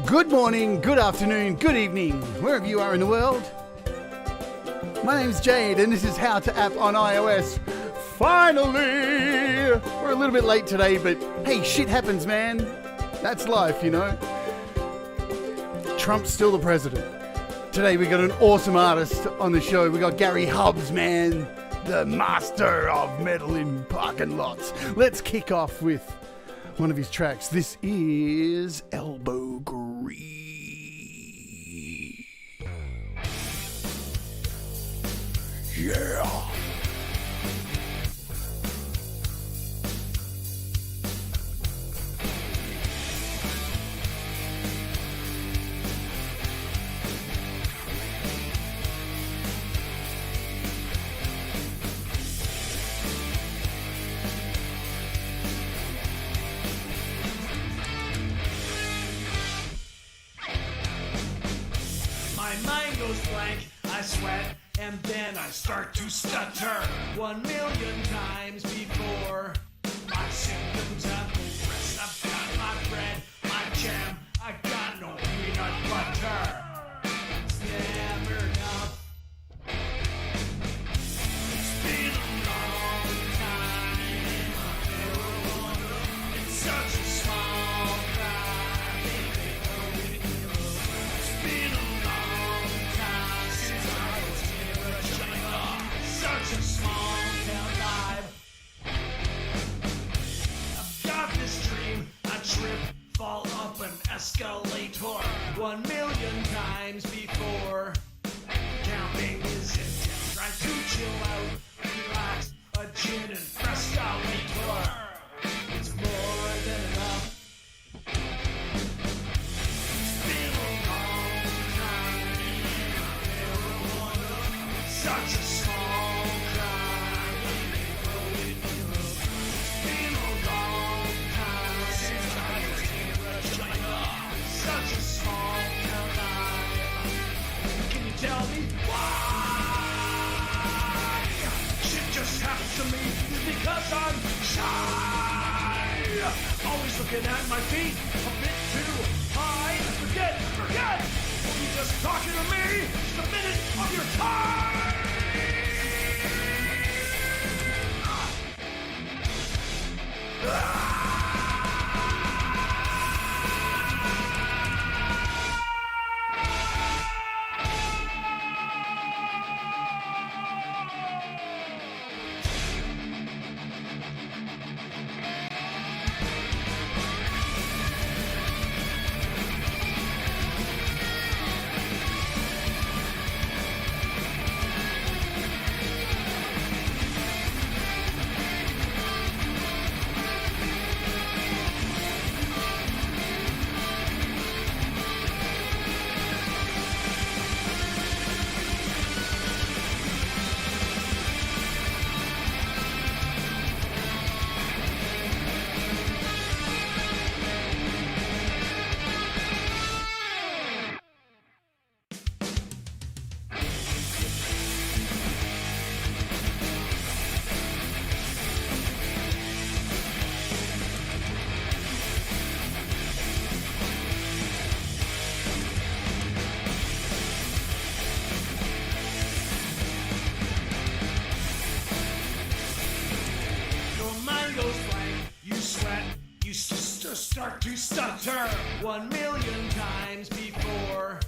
Good morning, good afternoon, good evening, wherever you are in the world. My name's Jade, and this is How to App on iOS. Finally! We're a little bit late today, but hey, shit happens, man. That's life, you know. Trump's still the president. Today we got an awesome artist on the show. We got Gary Hubbs, man, the master of metal in parking lots. Let's kick off with one of his tracks. This is Elbow Grease. Yeah. I sweat and then I start to stutter 1,000,000 times before my symptoms have progressed. I've got my bread, my jam, I got no peanut butter. It's never enough. It's been a long time. It's such a small cry. It's been a such a small town vibe. I've got this dream, I trip, fall up an escalator 1,000,000 times before. Counting is intense, try to chill out, relax, a gin and frescalator. It's more than enough. It's been a long time. Such a small such a small town life. Can you tell me why? Shit just happens to me because I'm shy. Always looking at my feet a bit too high. Forget. Were you just talking to me? Just a minute of your time. Start to stutter 1,000,000 times before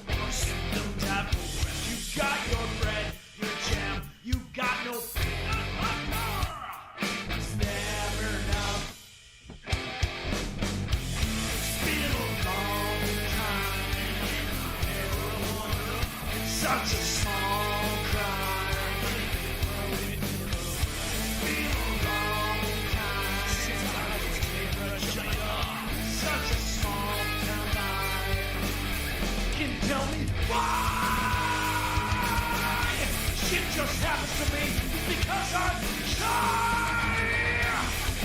your symptoms have progressed. You got your bread, your jam, you got no peanut butter. It's never enough. It's been a long time. Such a small cry. It's been a long time since I was such a small town life. Can you tell me why? Shit just happens to me because I'm shy.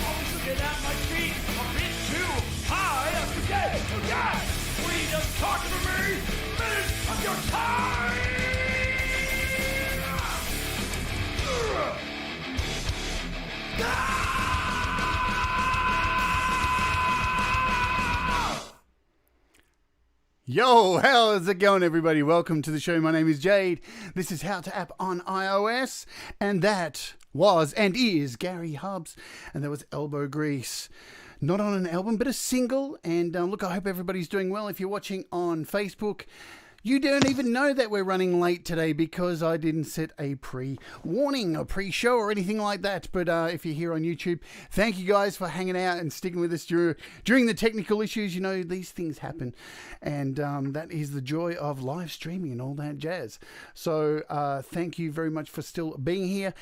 Always looking at my feet a bit too high. I forget. Were you just talking to me? Minute of your time. Yo, how's it going, everybody? Welcome to the show. My name is Jade. This is How to App on iOS, and that was and is Gary Hubs, and that was Elbow Grease. Not on an album, but a single. And look, I hope everybody's doing well. If you're watching on Facebook, you don't even know that we're running late today because I didn't set a pre-warning, a pre-show or anything like that. But if you're here on YouTube, thank you guys for hanging out and sticking with us during the technical issues. You know, these things happen. And that is the joy of live streaming and all that jazz. So thank you very much for still being here.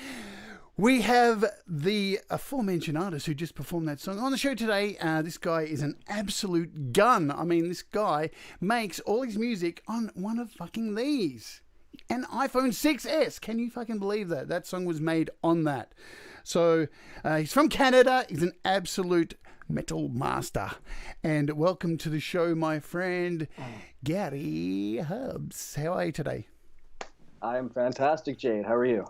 We have the aforementioned artist who just performed that song on the show today. This guy is an absolute gun. I mean, this guy makes all his music on one of fucking these. An iPhone 6S. Can you fucking believe that? That song was made on that. So he's from Canada. He's an absolute metal master. And welcome to the show, my friend, Gary Hubs. How are you today? I'm fantastic, Jade. How are you?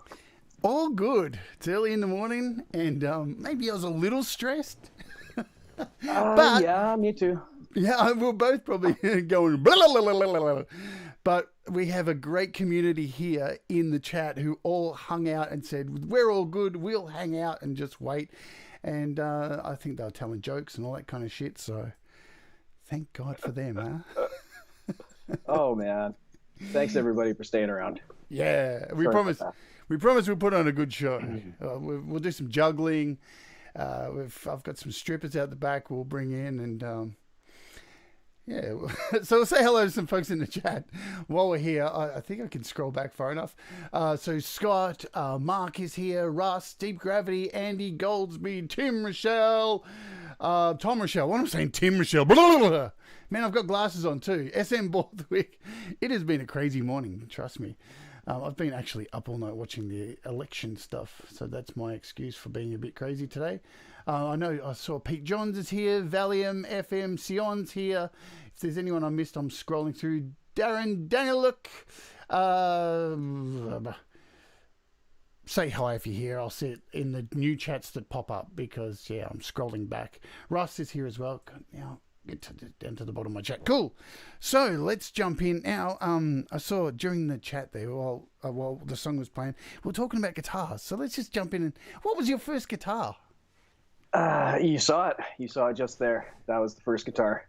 All good. It's early in the morning, and maybe I was a little stressed. But yeah, me too. yeah, we're both probably going blah, blah, blah, blah, blah. But we have a great community here in the chat who all hung out and said, we're all good, we'll hang out and just wait. And I think they were telling jokes and all that kind of shit, so thank God for them, huh? Oh, man. Thanks, everybody, for staying around. Yeah, we promise. We promise we'll put on a good show. We'll do some juggling. I've got some strippers out the back we'll bring in. And yeah, so we'll say hello to some folks in the chat while we're here. I think I can scroll back far enough. So Scott, Mark is here, Russ, Deep Gravity, Andy Goldsby, Tim Rochelle, Tom Rochelle. What am I saying? Tim Rochelle. Blah, blah, blah. Man, I've got glasses on too. SM Borthwick. It has been a crazy morning, trust me. I've been actually up all night watching the election stuff, so that's my excuse for being a bit crazy today. I know I saw Pete Johns is here, Valium, FM, Sion's here. If there's anyone I missed, I'm scrolling through. Darren, Danieluk. Say hi if you're here. I'll see it in the new chats that pop up because, yeah, I'm scrolling back. Russ is here as well. Now, get down to the bottom of my chat. Cool. So let's jump in now. I saw during the chat there while the song was playing, we're talking about guitars. So let's just jump in. And what was your first guitar? You saw it. You saw it just there. That was the first guitar.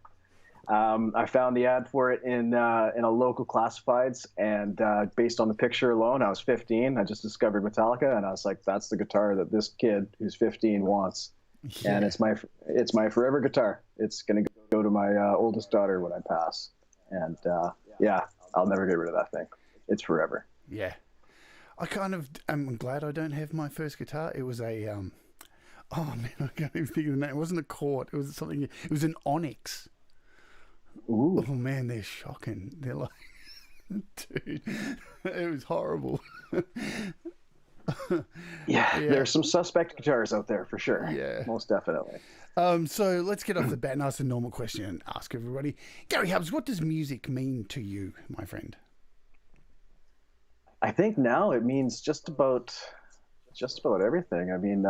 I found the ad for it in a local classifieds, and based on the picture alone, I was 15. I just discovered Metallica, and I was like, "That's the guitar that this kid who's 15 wants." Yeah. And it's my forever guitar. It's gonna go to my oldest daughter when I pass, and yeah, I'll never get rid of that thing. It's forever. Yeah, I'm glad I don't have my first guitar. It was a oh man, I can't even think of the name. It wasn't a Chord. It was something. It was an Onyx. Ooh. Oh man, they're shocking. They're like, dude, it was horrible. Yeah, there's some suspect guitars out there for sure. Yeah, most definitely. So let's get off the bat and ask a normal question and ask everybody. Gary Hubs, what does music mean to you, my friend? I think now it means just about everything. I mean,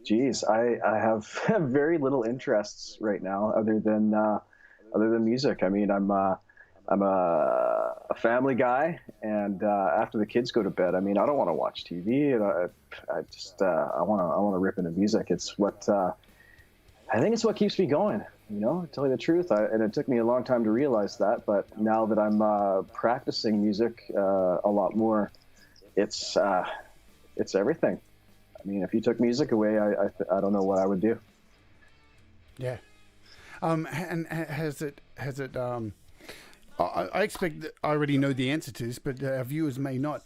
geez, I have very little interests right now other than music. I mean, I'm a family guy, and after the kids go to bed, I mean, I don't want to watch TV. I want to rip into music. It's what I think it's what keeps me going. You know, to tell you the truth, and it took me a long time to realize that. But now that I'm practicing music a lot more, it's everything. I mean, if you took music away, I don't know what I would do. Yeah. And has it? I expect that I already know the answer to this, but our viewers may not.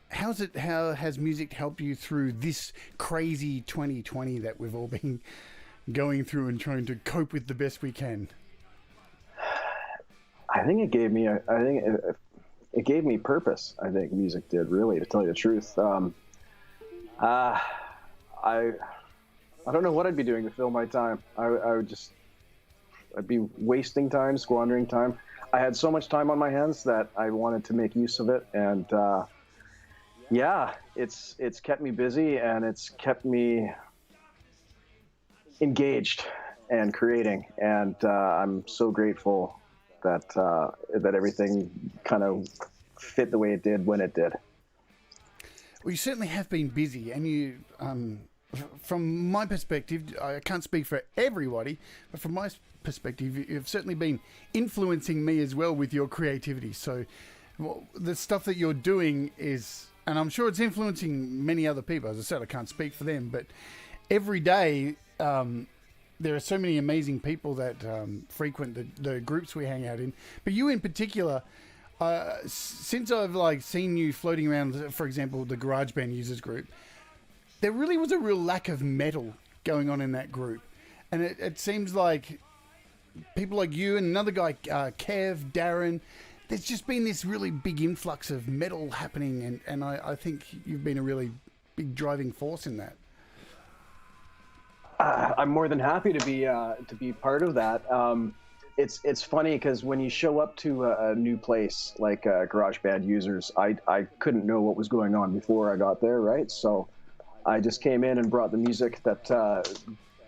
How has music helped you through this crazy 2020 that we've all been going through and trying to cope with the best we can? I think it gave me it gave me purpose. I think music did, really, to tell you the truth. I don't know what I'd be doing to fill my time. I'd be wasting time, squandering time. I had so much time on my hands that I wanted to make use of it, and yeah, it's kept me busy, and it's kept me engaged and creating, and I'm so grateful that everything kind of fit the way it did when it did. Well, you certainly have been busy, and you, from my perspective, I can't speak for everybody, but from my perspective, you've certainly been influencing me as well with your creativity. So the stuff that you're doing is, and I'm sure it's influencing many other people. As I said, I can't speak for them, but every day there are so many amazing people that frequent the groups we hang out in. But you in particular, since I've seen you floating around, for example, the GarageBand users group, there really was a real lack of metal going on in that group. And it seems like people like you and another guy, Kev, Darren, there's just been this really big influx of metal happening, and I think you've been a really big driving force in that. I'm more than happy to be part of that. It's funny because when you show up to a new place like GarageBand users, I couldn't know what was going on before I got there, right? So I just came in and brought the music that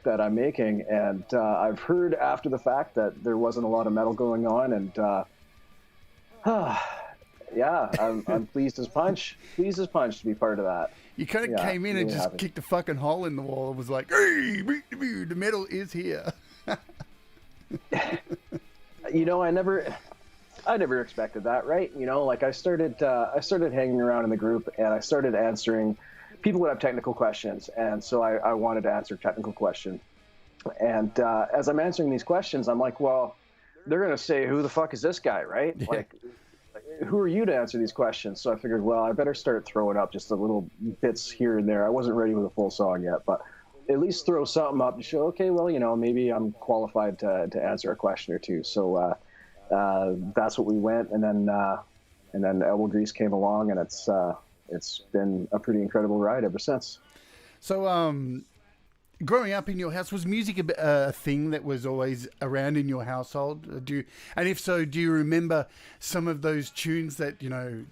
I'm making, and I've heard after the fact that there wasn't a lot of metal going on, and yeah, I'm pleased as punch to be part of that. You kind of came in and just kicked a fucking hole in the wall and was like, "Hey, the metal is here." I never expected that, right? I started hanging around in the group, and I started answering. People would have technical questions, and so I wanted to answer technical questions. And as I'm answering these questions, I'm like, well, they're gonna say, "Who the fuck is this guy?" Right? Yeah. Like, who are you to answer these questions? So I figured, well, I better start throwing up just a little bits here and there. I wasn't ready with a full song yet, but at least throw something up to show, okay, well, maybe I'm qualified to answer a question or two. So that's what we went, and then Elbow Grease came along, and it's been a pretty incredible ride ever since. So growing up in your house, was music a thing that was always around in your household? And if so, do you remember some of those tunes that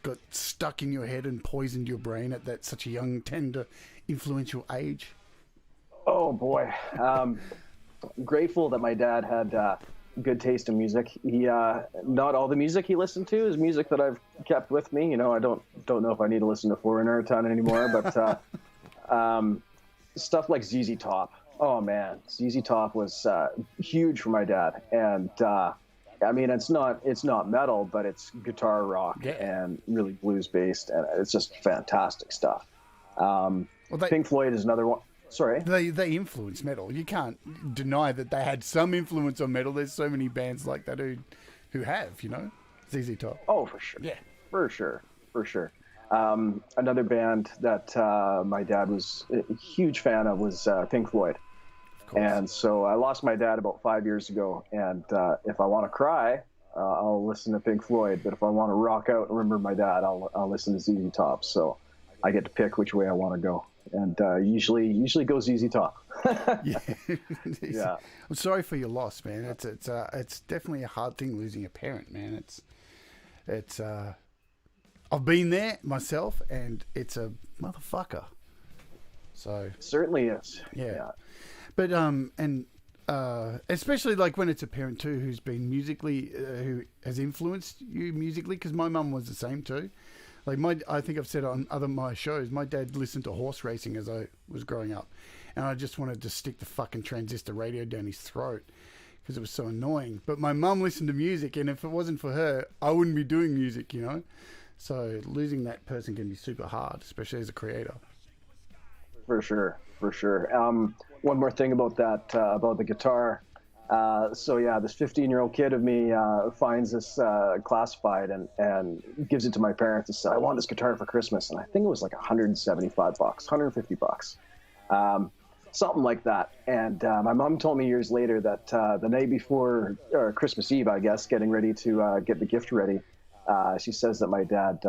got stuck in your head and poisoned your brain at that such a young, tender, influential age? Oh boy, grateful that my dad had good taste in music. He not all the music he listened to is music that I've kept with me. I don't know if I need to listen to Foreigner a ton anymore, but stuff like ZZ Top. Oh man, ZZ Top was huge for my dad, and I mean it's not metal, but it's guitar rock and really blues based, and it's just fantastic stuff. Pink Floyd is another one. Sorry. They influence metal. You can't deny that they had some influence on metal. There's so many bands like that who have, ZZ Top. Oh, for sure. Yeah. For sure. Another band that my dad was a huge fan of was Pink Floyd. Of course. And so I lost my dad about 5 years ago, and if I want to cry, I'll listen to Pink Floyd. But if I want to rock out and remember my dad, I'll listen to ZZ Top. So I get to pick which way I want to go. And usually go ZZ Top. Yeah. Yeah. I'm sorry for your loss, man. It's definitely a hard thing losing a parent, man. It's I've been there myself, and it's a motherfucker. So certainly is. Yeah. But and especially when it's a parent too who's been musically who has influenced you musically, because my mum was the same too. I think I've said on my shows, my dad listened to horse racing as I was growing up, and I just wanted to stick the fucking transistor radio down his throat because it was so annoying. But my mum listened to music, and if it wasn't for her, I wouldn't be doing music, So losing that person can be super hard, especially as a creator. For sure. One more thing about that, about the guitar. So yeah, this 15-year-old kid of me finds this classified and gives it to my parents and says, "I want this guitar for Christmas." And I think it was like $175, $150, something like that. And my mom told me years later that the night before Christmas Eve, I guess, getting ready to get the gift ready, she says that my dad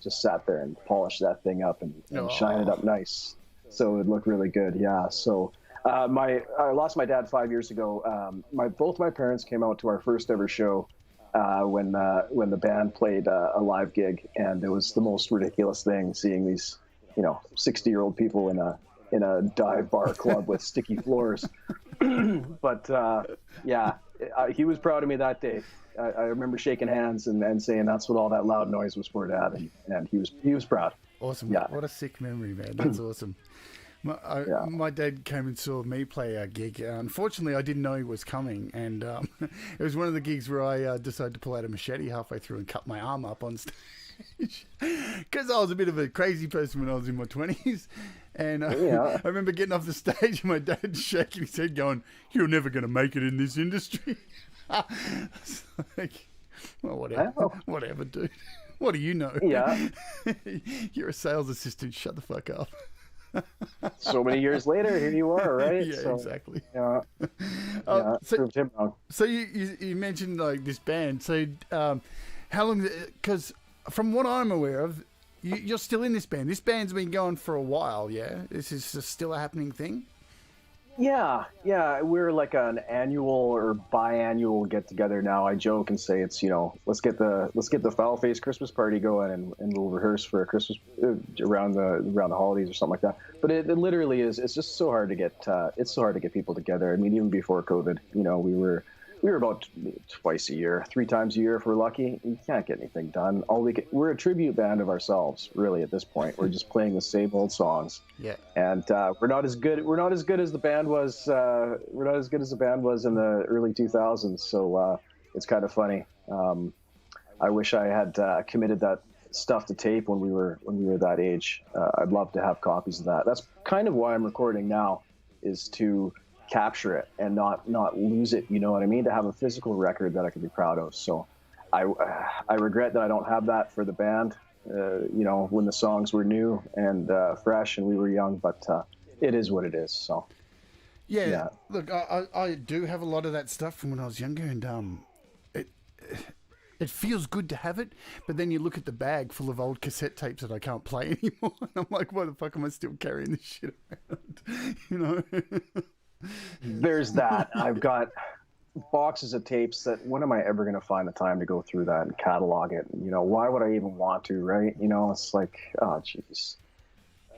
just sat there and polished that thing up and shined it up nice, so it would look really good. Yeah, so. I lost my dad 5 years ago. Both my parents came out to our first ever show when the band played a live gig, and it was the most ridiculous thing seeing these 60-year-old people in a dive bar club with sticky floors. But yeah, he was proud of me that day. I remember shaking hands and saying that's what all that loud noise was for, Dad, and he was proud. Awesome. Yeah. What a sick memory, man. That's awesome. My dad came and saw me play a gig. Unfortunately, I didn't know he was coming, and it was one of the gigs where I decided to pull out a machete halfway through and cut my arm up on stage because I was a bit of a crazy person when I was in my 20s. And I remember getting off the stage and my dad shaking his head going, "You're never going to make it in this industry." It's like, well, whatever, dude. What do you know? Yeah. You're a sales assistant. Shut the fuck up. So many years later, here you are, right? Yeah, so, exactly. Yeah. Proved him wrong. So you mentioned like this band. So how long? Because from what I'm aware of, you're still in this band. This band's been going for a while. Yeah, this is still a happening thing. Yeah. We're like an annual or biannual get together now. I joke and say it's let's get the foul face Christmas party going and we'll rehearse for a Christmas around the holidays or something like that. But it literally is. It's just so hard to get people together. I mean, even before COVID, we were about twice a year, 3 times a year if we're lucky. You can't get anything done. We're a tribute band of ourselves, really. At this point, we're just playing the same old songs. Yeah. And we're not as good as the band was. We're not as good as the band was in the early 2000s. So it's kind of funny. I wish I had committed that stuff to tape when we were that age. I'd love to have copies of that. That's kind of why I'm recording now, is to capture it and not lose it, you know what I mean, to have a physical record that I can be proud of. So I regret that I don't have that for the band, when the songs were new and fresh and we were young, but it is what it is. So yeah. Look, I do have a lot of that stuff from when I was younger, and it feels good to have it, but then you look at the bag full of old cassette tapes that I can't play anymore, and I'm like, why the fuck am I still carrying this shit around? There's that. I've got boxes of tapes that when am I ever going to find the time to go through that and catalog it? Why would I even want to, right? It's like, oh, jeez.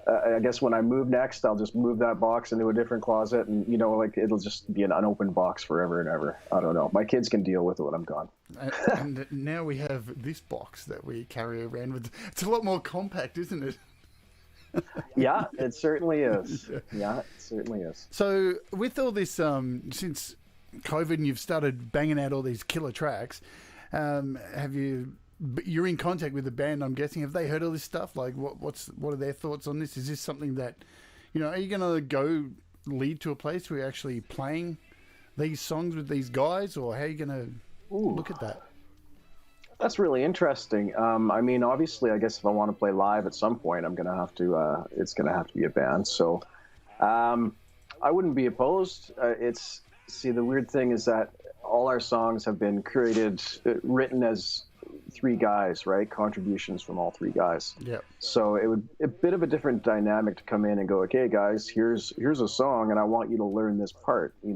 I guess when I move next, I'll just move that box into a different closet and, it'll just be an unopened box forever and ever. I don't know. My kids can deal with it when I'm gone. And now we have this box that we carry around with. It's a lot more compact, isn't it? Yeah, it certainly is. Yeah, it certainly is. So with all this, since COVID and you've started banging out all these killer tracks, you're in contact with the band, I'm guessing. Have they heard all this stuff? Like, what are their thoughts on this? Is this something that, are you going to go lead to a place where you're actually playing these songs with these guys, or how are you going to look at that? That's really interesting. I mean, obviously, I guess if I want to play live at some point, I'm going to have to, it's going to have to be a band. So I wouldn't be opposed. The weird thing is that all our songs have been written as 3 guys, right? Contributions from all 3 guys. Yeah. So it would a bit of a different dynamic to come in and go, okay, guys, here's a song, and I want you to learn this part. I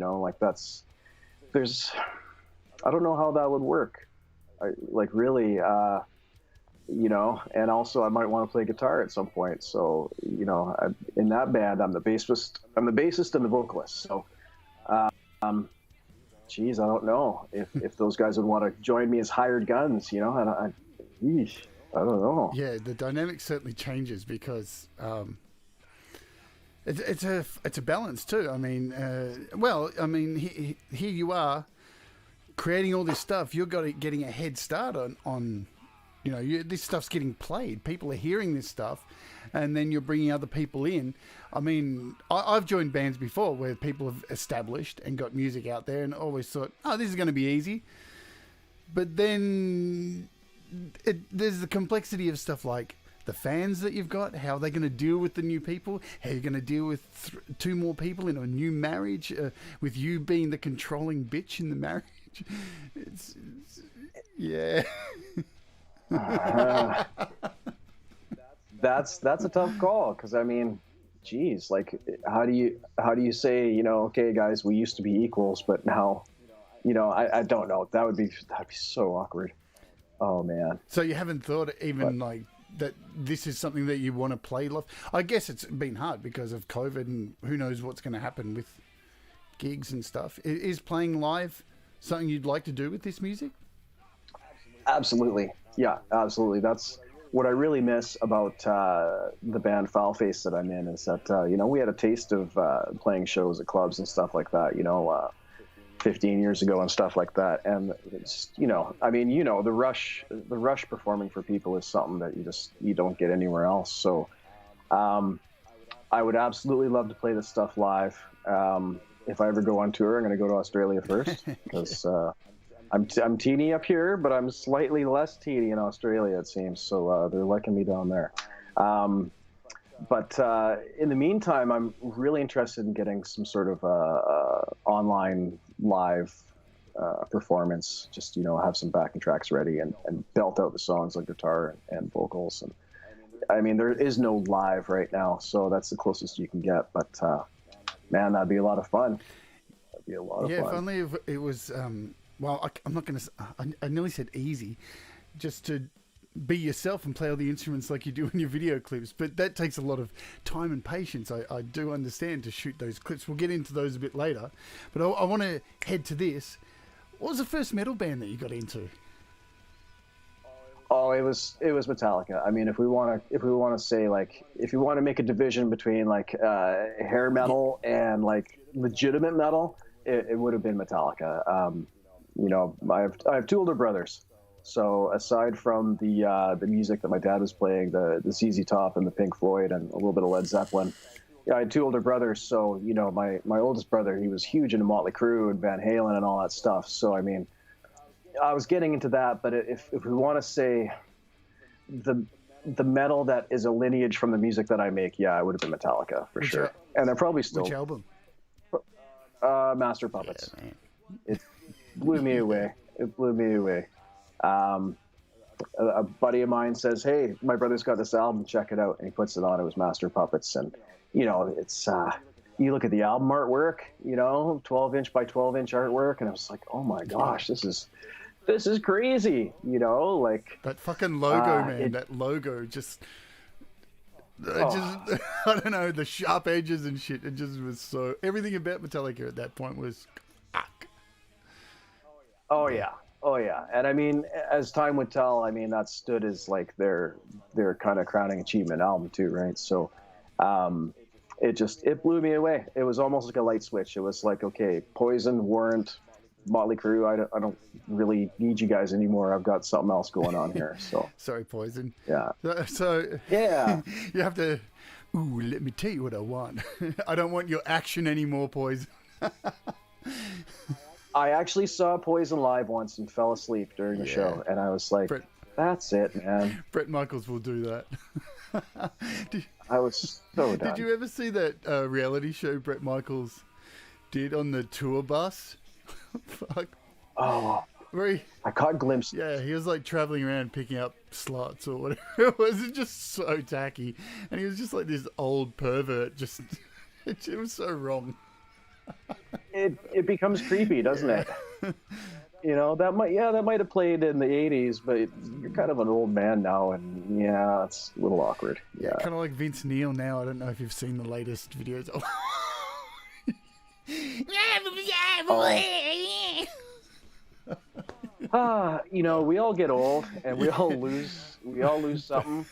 don't know how that would work. And also I might want to play guitar at some point. So, in that band, I'm the bassist and the vocalist. So, geez, I don't know if those guys would want to join me as hired guns, I don't know. Yeah, the dynamic certainly changes because it's a balance too. I mean, here you are creating all this stuff. You're getting a head start on this stuff's getting played. People are hearing this stuff, and then you're bringing other people in. I mean, I've joined bands before where people have established and got music out there and always thought, oh, this is going to be easy. But then there's the complexity of stuff like the fans that you've got, how are they going to deal with the new people, how are you going to deal with 2 more people in a new marriage, with you being the controlling bitch in the marriage. Yeah. That's a tough call, because I mean, geez, like how do you say, okay, guys, we used to be equals, but now, I don't know. That'd be so awkward. Oh man. So you haven't thought like that this is something that you want to play live? I guess it's been hard because of COVID, and who knows what's going to happen with gigs and stuff. Is playing live something you'd like to do with this music? Absolutely. Yeah, absolutely. That's what I really miss about the band Foulface that I'm in, is that, we had a taste of playing shows at clubs and stuff like that, 15 years ago and stuff like that. And it's, the rush performing for people is something that you don't get anywhere else. So I would absolutely love to play this stuff live. If I ever go on tour, I'm going to go to Australia first, because I'm teeny up here, but I'm slightly less teeny in Australia, it seems. So they're liking me down there. But in the meantime, I'm really interested in getting some sort of online live performance. Just, have some backing tracks ready and belt out the songs like guitar and vocals. And I mean, there is no live right now, so that's the closest you can get. But man, that'd be a lot of fun. That'd be a lot of fun. Yeah, if only it was. Well, I'm not going to. I nearly said easy, just to be yourself and play all the instruments like you do in your video clips. But that takes a lot of time and patience. I do understand, to shoot those clips. We'll get into those a bit later. But I want to head to this. What was the first metal band that you got into? Oh, it was Metallica. I mean, if we want to say, like, if you want to make a division between like hair metal and like legitimate metal, it would have been Metallica. I have two older brothers. So aside from the music that my dad was playing, the ZZ Top and the Pink Floyd and a little bit of Led Zeppelin, I had two older brothers. So, my oldest brother, he was huge into Motley Crue and Van Halen and all that stuff. So, I mean, I was getting into that. But if we want to say the metal that is a lineage from the music that I make, yeah, it would have been Metallica for sure. And they're probably still. Which album? Master Puppets. Yeah, man. It blew me away. It blew me away. A buddy of mine says, "Hey, my brother's got this album, check it out." And he puts it on. It was Master Puppets. And, it's, you look at the album artwork, 12-inch by 12-inch artwork. And I was like, oh my gosh, this is crazy. Like that fucking logo, man, that logo just, I don't know, the sharp edges and shit. It just was so, everything about Metallica at that point was, oh yeah. Oh yeah, and I mean, as time would tell, I mean, that stood as like their kind of crowning achievement album too, right? So, it blew me away. It was almost like a light switch. It was like, okay, Poison, Warrant, Motley Crue. I don't really need you guys anymore. I've got something else going on here. So sorry, Poison. Yeah. So yeah, you have to. Ooh, let me tell you what I want. I don't want your action anymore, Poison. I actually saw Poison live once and fell asleep during the show, and I was like, that's it, man. Brett Michaels will do that. I was so done. Did you ever see that reality show Brett Michaels did on the tour bus? Fuck. Oh. I caught glimpses. Yeah, he was like traveling around picking up sluts or whatever it was. It was just so tacky. And he was just like this old pervert. Just, it was so wrong. It becomes creepy, doesn't it? That might have played in the 80s, but you're kind of an old man now, and yeah, it's a little awkward. Yeah, kind of like Vince Neil now. I don't know if you've seen the latest videos. We all get old and we all lose something.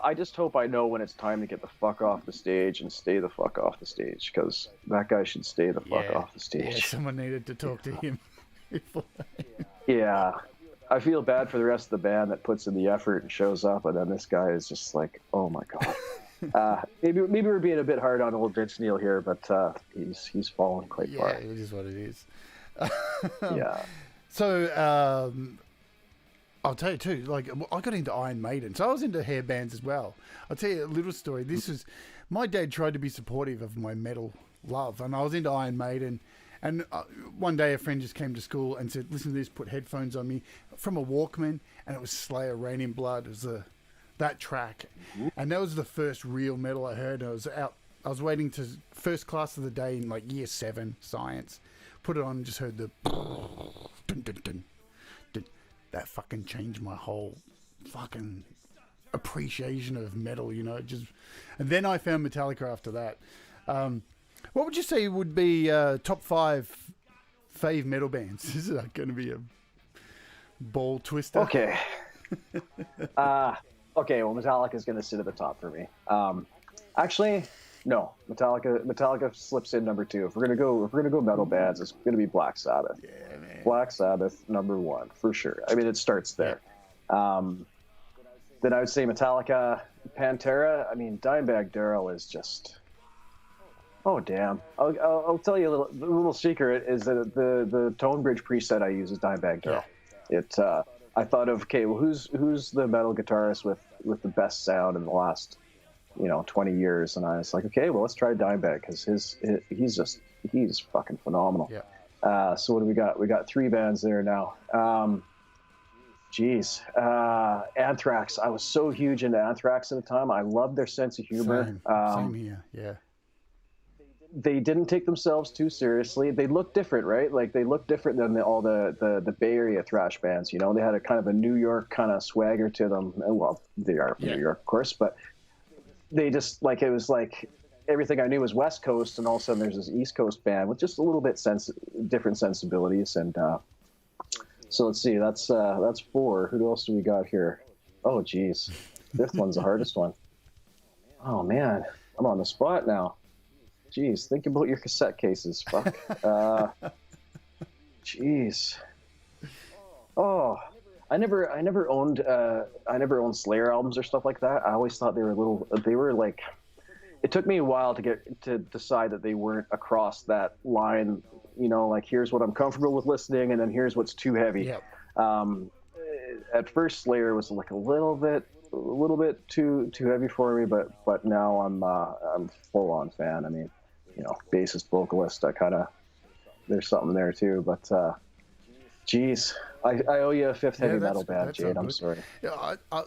I just hope I know when it's time to get the fuck off the stage and stay the fuck off the stage, because that guy should stay the fuck off the stage. Yeah, someone needed to talk to him. Yeah. I feel bad for the rest of the band that puts in the effort and shows up, and then this guy is just like, oh my God. Maybe we're being a bit hard on old Vince Neil here, but he's fallen quite far. Yeah, it is what it is. Yeah. So, I'll tell you too, like, I got into Iron Maiden, so I was into hair bands as well. I'll tell you a little story. My dad tried to be supportive of my metal love, and I was into Iron Maiden, and one day a friend just came to school and said, listen to this, put headphones on me, from a Walkman, and it was Slayer, Rain in Blood. It was that track, and that was the first real metal I heard. I was waiting to first class of the day in like year 7 science, put it on and just heard the dun, dun, dun. That fucking changed my whole fucking appreciation of metal, and then I found Metallica after that. What would you say would be top 5 Fave metal bands. This is going to be a ball twister. Okay. Okay, well, Metallica is going to sit at the top for me. Actually, no. Metallica slips in number 2. If we're gonna go metal bands, it's going to be Black Sabbath. Yeah, man. Black Sabbath, number 1 for sure. I mean, it starts there. Then I would say Metallica, Pantera. I mean, Dimebag Darrell is just. Oh damn! I'll tell you a little secret is that the tone bridge preset I use is Dimebag Darrell. Yeah. I thought of, okay, well, who's the metal guitarist with the best sound in the last 20 years, and I was like, okay, well, let's try Dimebag because he's fucking phenomenal. Yeah. So what do we got? We got 3 bands there now. Anthrax. I was so huge into Anthrax at the time. I loved their sense of humor. Same here. Yeah. They didn't take themselves too seriously. They looked different, right? Like they looked different than all the Bay Area thrash bands. They had a kind of a New York kind of swagger to them. Well, they are from New York, of course, but they just it was like everything I knew was West Coast, and all of a sudden there's this East Coast band with just a little bit different sensibilities. And so let's see, that's 4. Who else do we got here? Oh, geez, 5th one's the hardest one. Oh man, I'm on the spot now. Jeez, think about your cassette cases. Fuck. Jeez. Oh, I never owned Slayer albums or stuff like that. I always thought they were like. It took me a while to decide that they weren't across that line. Like here's what I'm comfortable with listening, and then here's what's too heavy. Yep. At first, Slayer was like a little bit too heavy for me, but now I'm full on fan. I mean. Bassist, vocalist, there's something there too, but geez, I owe you a 5th heavy metal band, Jade. I'm sorry. Yeah, I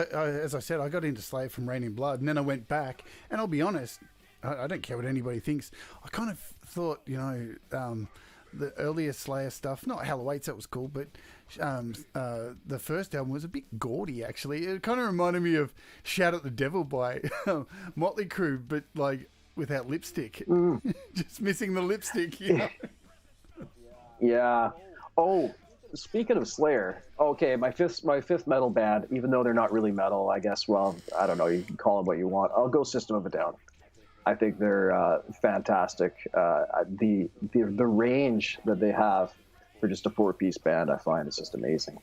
as I said, I got into Slayer from Rain in Blood, and then I went back, and I'll be honest, I don't care what anybody thinks. I kind of thought, the earlier Slayer stuff, not Hell Awaits, that was cool, but the first album was a bit gaudy, actually. It kind of reminded me of Shout at the Devil by Motley Crue, but without lipstick. Just missing the lipstick. Yeah. Oh, speaking of Slayer, okay, my fifth metal band, even though they're not really metal, I guess, well, I don't know, you can call them what you want. I'll go System of a Down. I think they're fantastic. The range that they have for just a 4-piece band, I find is just amazing.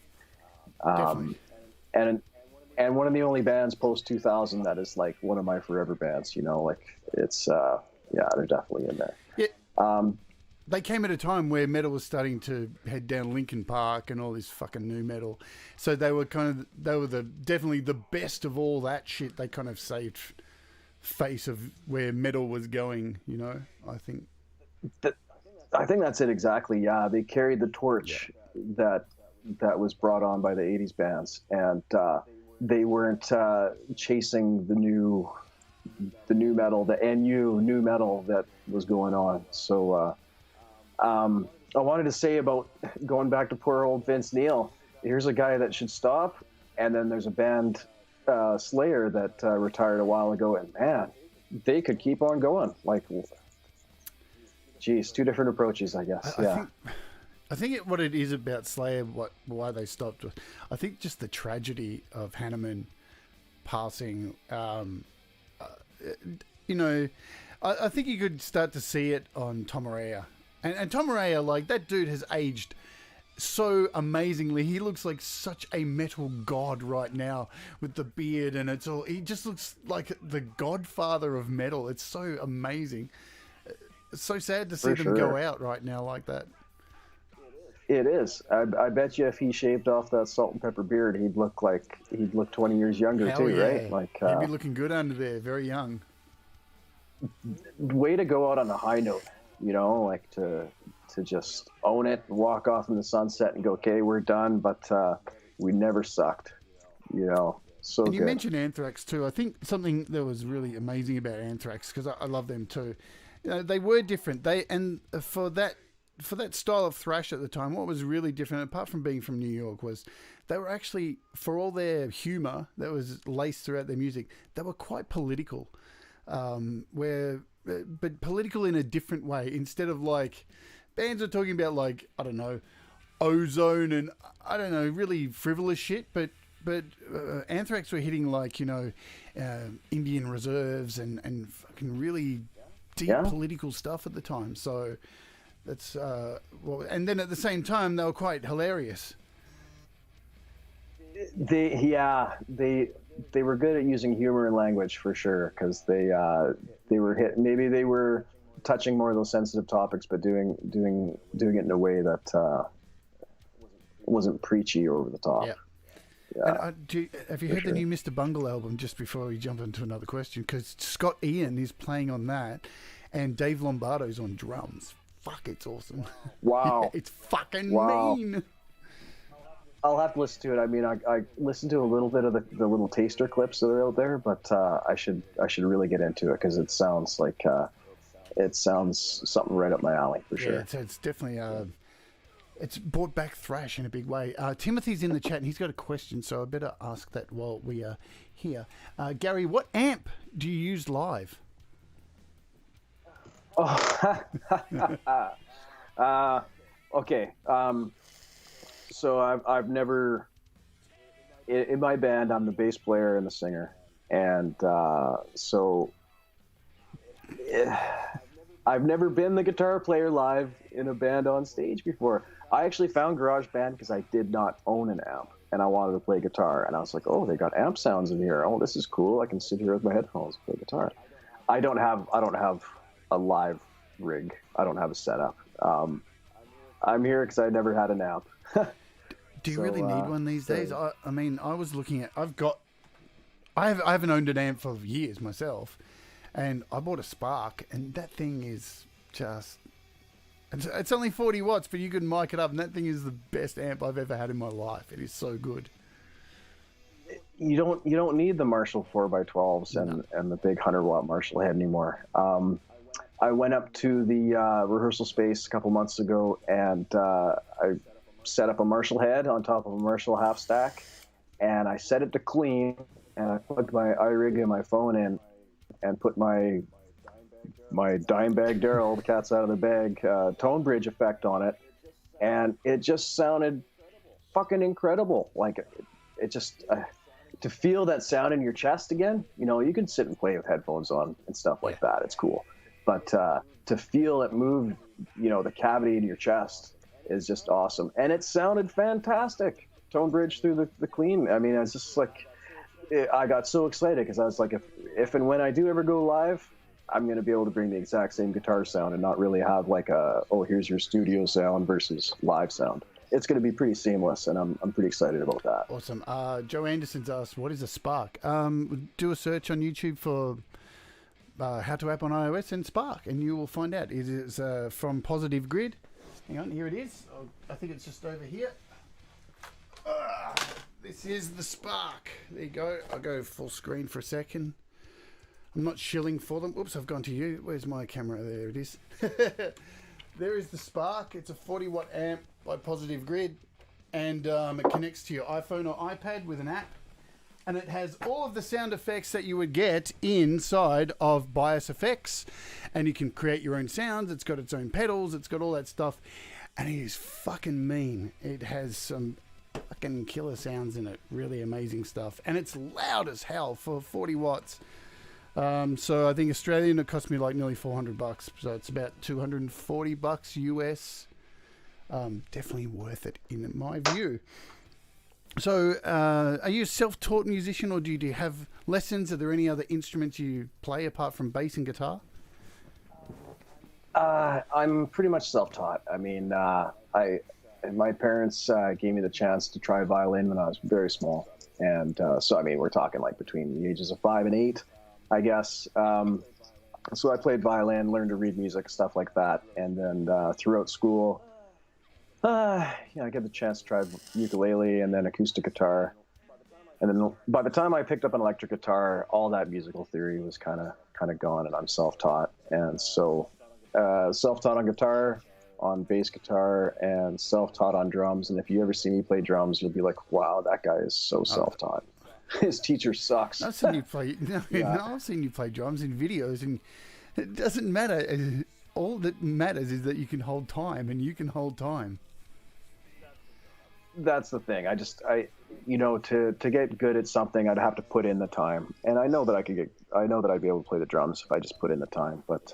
And one of the only bands post 2000 that is like one of my forever bands. It's they're definitely in there. Yeah. They came at a time where metal was starting to head down Linkin Park and all this fucking new metal. So they were definitely the best of all that shit. They kind of saved face of where metal was going, I think. I think that's it exactly. Yeah, they carried the torch that was brought on by the 80s bands, and they weren't chasing the new metal, the new metal that was going on. So I wanted to say about going back to poor old Vince Neil. Here's a guy that should stop, and then there's a band, Slayer, that retired a while ago, and man, they could keep on going. Geez, 2 different approaches, I guess. I think what it is about Slayer, why they stopped, I think just the tragedy of Hanneman passing. I think you could start to see it on Tom Araya. And Tom Araya, that dude has aged so amazingly. He looks like such a metal god right now with the beard, and he just looks like the godfather of metal. It's so amazing. It's so sad to see them go out right now like that. It is. I bet you if he shaved off that salt and pepper beard, he'd look 20 years younger. Hell too, yeah. Right? He'd be looking good under there, very young. Way to go out on a high note, to just own it, walk off in the sunset, and go, okay, we're done, but we never sucked, So and you good. mentioned Anthrax too. I think something that was really amazing about Anthrax, because I love them too. They were different. For that style of thrash at the time, what was really different, apart from being from New York, was they were actually, for all their humor that was laced throughout their music, they were quite political. But political in a different way. Instead of bands are talking about, like, I don't know, Ozone and, I don't know, really frivolous shit, but Anthrax were hitting, like, you know, Indian reserves and fucking really deep political stuff at the time. So that's well, and then at the same time they were quite hilarious. They were good at using humor and language for sure, because they were maybe they were touching more of those sensitive topics, but doing it in a way that wasn't preachy or over the top. Yeah. And have you heard the new Mr. Bungle album, just before we jump into another question? Because Scott Ian is playing on that, and Dave Lombardo's on drums. Fuck, it's awesome. Wow. It's fucking mean. I'll have to listen to it. I mean, I listened to a little bit of the little taster clips that are out there, but I should really get into it, because it sounds like something right up my alley for sure. Yeah, it's definitely it's brought back thrash in a big way. Timothy's in the chat and he's got a question, so I better ask that while we are here. Gary, what amp do you use live? Oh, okay. So I've never, in my band, I'm the bass player and the singer, and so I've never been the guitar player live in a band on stage before. I actually found GarageBand because I did not own an amp, and I wanted to play guitar, and I was like, oh, they got amp sounds in here. Oh, this is cool. I can sit here with my headphones and play guitar. I don't have a live rig. I don't have a setup. I'm here because I never had an amp. Do you really need one these days? I mean, I was looking at. I haven't owned an amp for years myself, and I bought a Spark, and that thing is just. It's only 40 watts, but you can mic it up, and that thing is the best amp I've ever had in my life. It is so good. You don't need the Marshall 4x12s and the big 100-watt Marshall head anymore. I went up to the rehearsal space a couple months ago, and I set up a Marshall head on top of a Marshall half stack, and I set it to clean, and I plugged my iRig and my phone in, and put my Dimebag Daryl, the cat's out of the bag, tone bridge effect on it, and it just sounded fucking incredible. Like it just to feel that sound in your chest again. You know, you can sit and play with headphones on and stuff like that. It's cool, but to feel it move, you know, the cavity in your chest is just awesome, and it sounded fantastic. Tone bridge through the clean. I mean, it's just like I got so excited because I was like, if and when I do ever go live, I'm going to be able to bring the exact same guitar sound and not really have like here's your studio sound versus live sound. It's going to be pretty seamless, and I'm pretty excited about that. Awesome. Joe Anderson's asked, what is a Spark? Do a search on YouTube for how to app on iOS and Spark, and you will find out. It is from Positive Grid. Hang on, here it is. I think it's just over here. This is the Spark. There you go. I'll go full screen for a second. I'm not shilling for them. Oops, I've gone to you. Where's my camera? There it is. There is the Spark. It's a 40-watt amp by Positive Grid, and it connects to your iPhone or iPad with an app, and it has all of the sound effects that you would get inside of Bios Effects, and you can create your own sounds. It's got its own pedals. It's got all that stuff, and it is fucking mean. It has some fucking killer sounds in it. Really amazing stuff, and it's loud as hell for 40 watts. So I think Australian, it cost me like nearly $400, so it's about $240 US. Definitely worth it in my view. So, are you a self-taught musician, or do you have lessons? Are there any other instruments you play apart from bass and guitar? I'm pretty much self-taught. I mean, my parents gave me the chance to try violin when I was very small, and so I mean, we're talking like between the ages of 5 and 8. I guess. So I played violin, learned to read music, stuff like that. And then throughout school, I get the chance to try ukulele and then acoustic guitar. And then by the time I picked up an electric guitar, all that musical theory was kind of gone, and I'm self-taught. And so self-taught on guitar, on bass guitar, and self-taught on drums. And if you ever see me play drums, you'll be like, wow, that guy is so self-taught. His teacher sucks. I've seen you play. I've seen you play drums in videos, and it doesn't matter. all that matters is that you can hold time, and you can hold time. That's the thing. To get good at something, I'd have to put in the time, and I know that I'd be able to play the drums if I just put in the time. But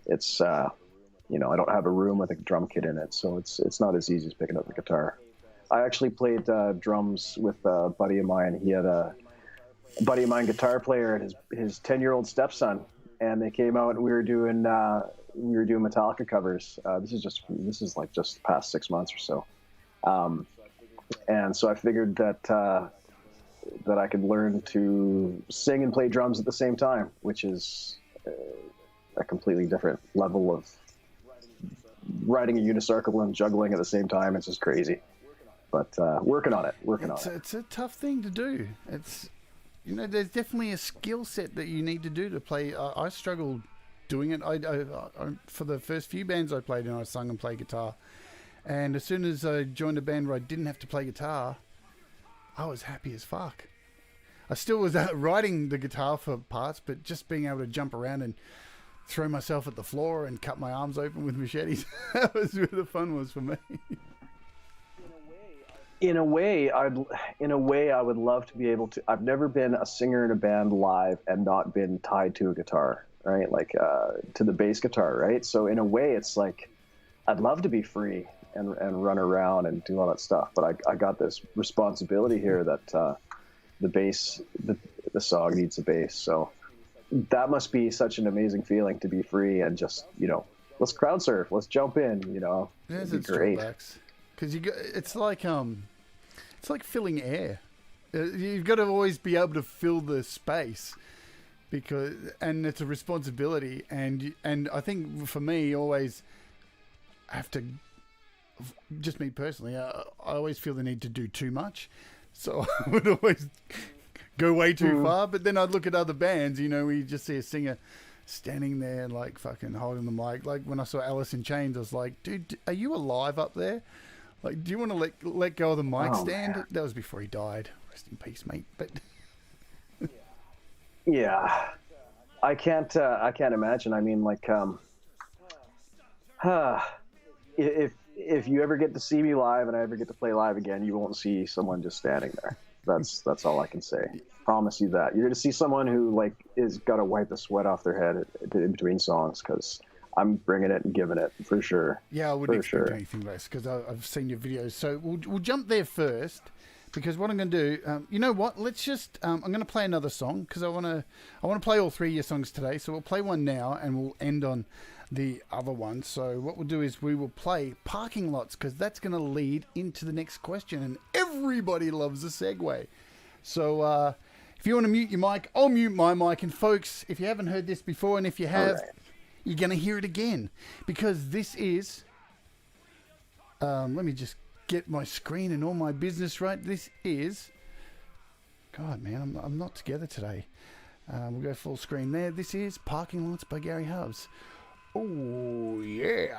it's I don't have a room with a drum kit in it, so it's not as easy as picking up the guitar. I actually played drums with a buddy of mine. He had a buddy of mine, guitar player, and his 10-year-old stepson, and they came out and we were doing Metallica covers. This is like just the past 6 months or so. And so I figured that I could learn to sing and play drums at the same time, which is a completely different level of riding a unicycle and juggling at the same time. It's just crazy, but working on it. It's a tough thing to do. It's, there's definitely a skill set that you need to do to play. I struggled doing it. I for the first few bands I played in, I sung and played guitar. And as soon as I joined a band where I didn't have to play guitar, I was happy as fuck. I still was riding the guitar for parts, but just being able to jump around and throw myself at the floor and cut my arms open with machetes, that was where the fun was for me. In a way, I would love to be able to. I've never been a singer in a band live and not been tied to a guitar, right? Like to the bass guitar, right? So in a way, it's like I'd love to be free and run around and do all that stuff, but I got this responsibility here that the bass, the song needs a bass. So that must be such an amazing feeling to be free and just, let's crowd surf, let's jump in, There's it'd be great. Because it's like filling air. You've got to always be able to fill the space, and it's a responsibility. And I think for me, always have to. Just me personally, I always feel the need to do too much, so I would always go way too far. But then I'd look at other bands, where you just see a singer standing there like fucking holding the mic. Like when I saw Alice in Chains, I was like, dude, are you alive up there? Like, do you want to let go of the mic stand? Man. That was before he died. Rest in peace, mate. But yeah, I can't imagine. I mean, like, if you ever get to see me live and I ever get to play live again, you won't see someone just standing there. That's all I can say. Promise you that. You're going to see someone who is got to wipe the sweat off their head in between songs, because I'm bringing it and giving it for sure. Yeah, I wouldn't expect anything less, because I've seen your videos. So we'll jump there first, because what I'm going to do, you know what? Let's just I'm going to play another song, because I want to play all three of your songs today. So we'll play one now, and we'll end on the other one. So what we'll do is we will play Parking Lots, because that's going to lead into the next question, and everybody loves a segue. So if you want to mute your mic, I'll mute my mic. And folks, if you haven't heard this before, and if you have, you're going to hear it again, because this is let me just get my screen and all my business right. This is, God, man, I'm not together today. We'll go full screen there. This is Parking Lots by Gary Hubs. Oh, yeah.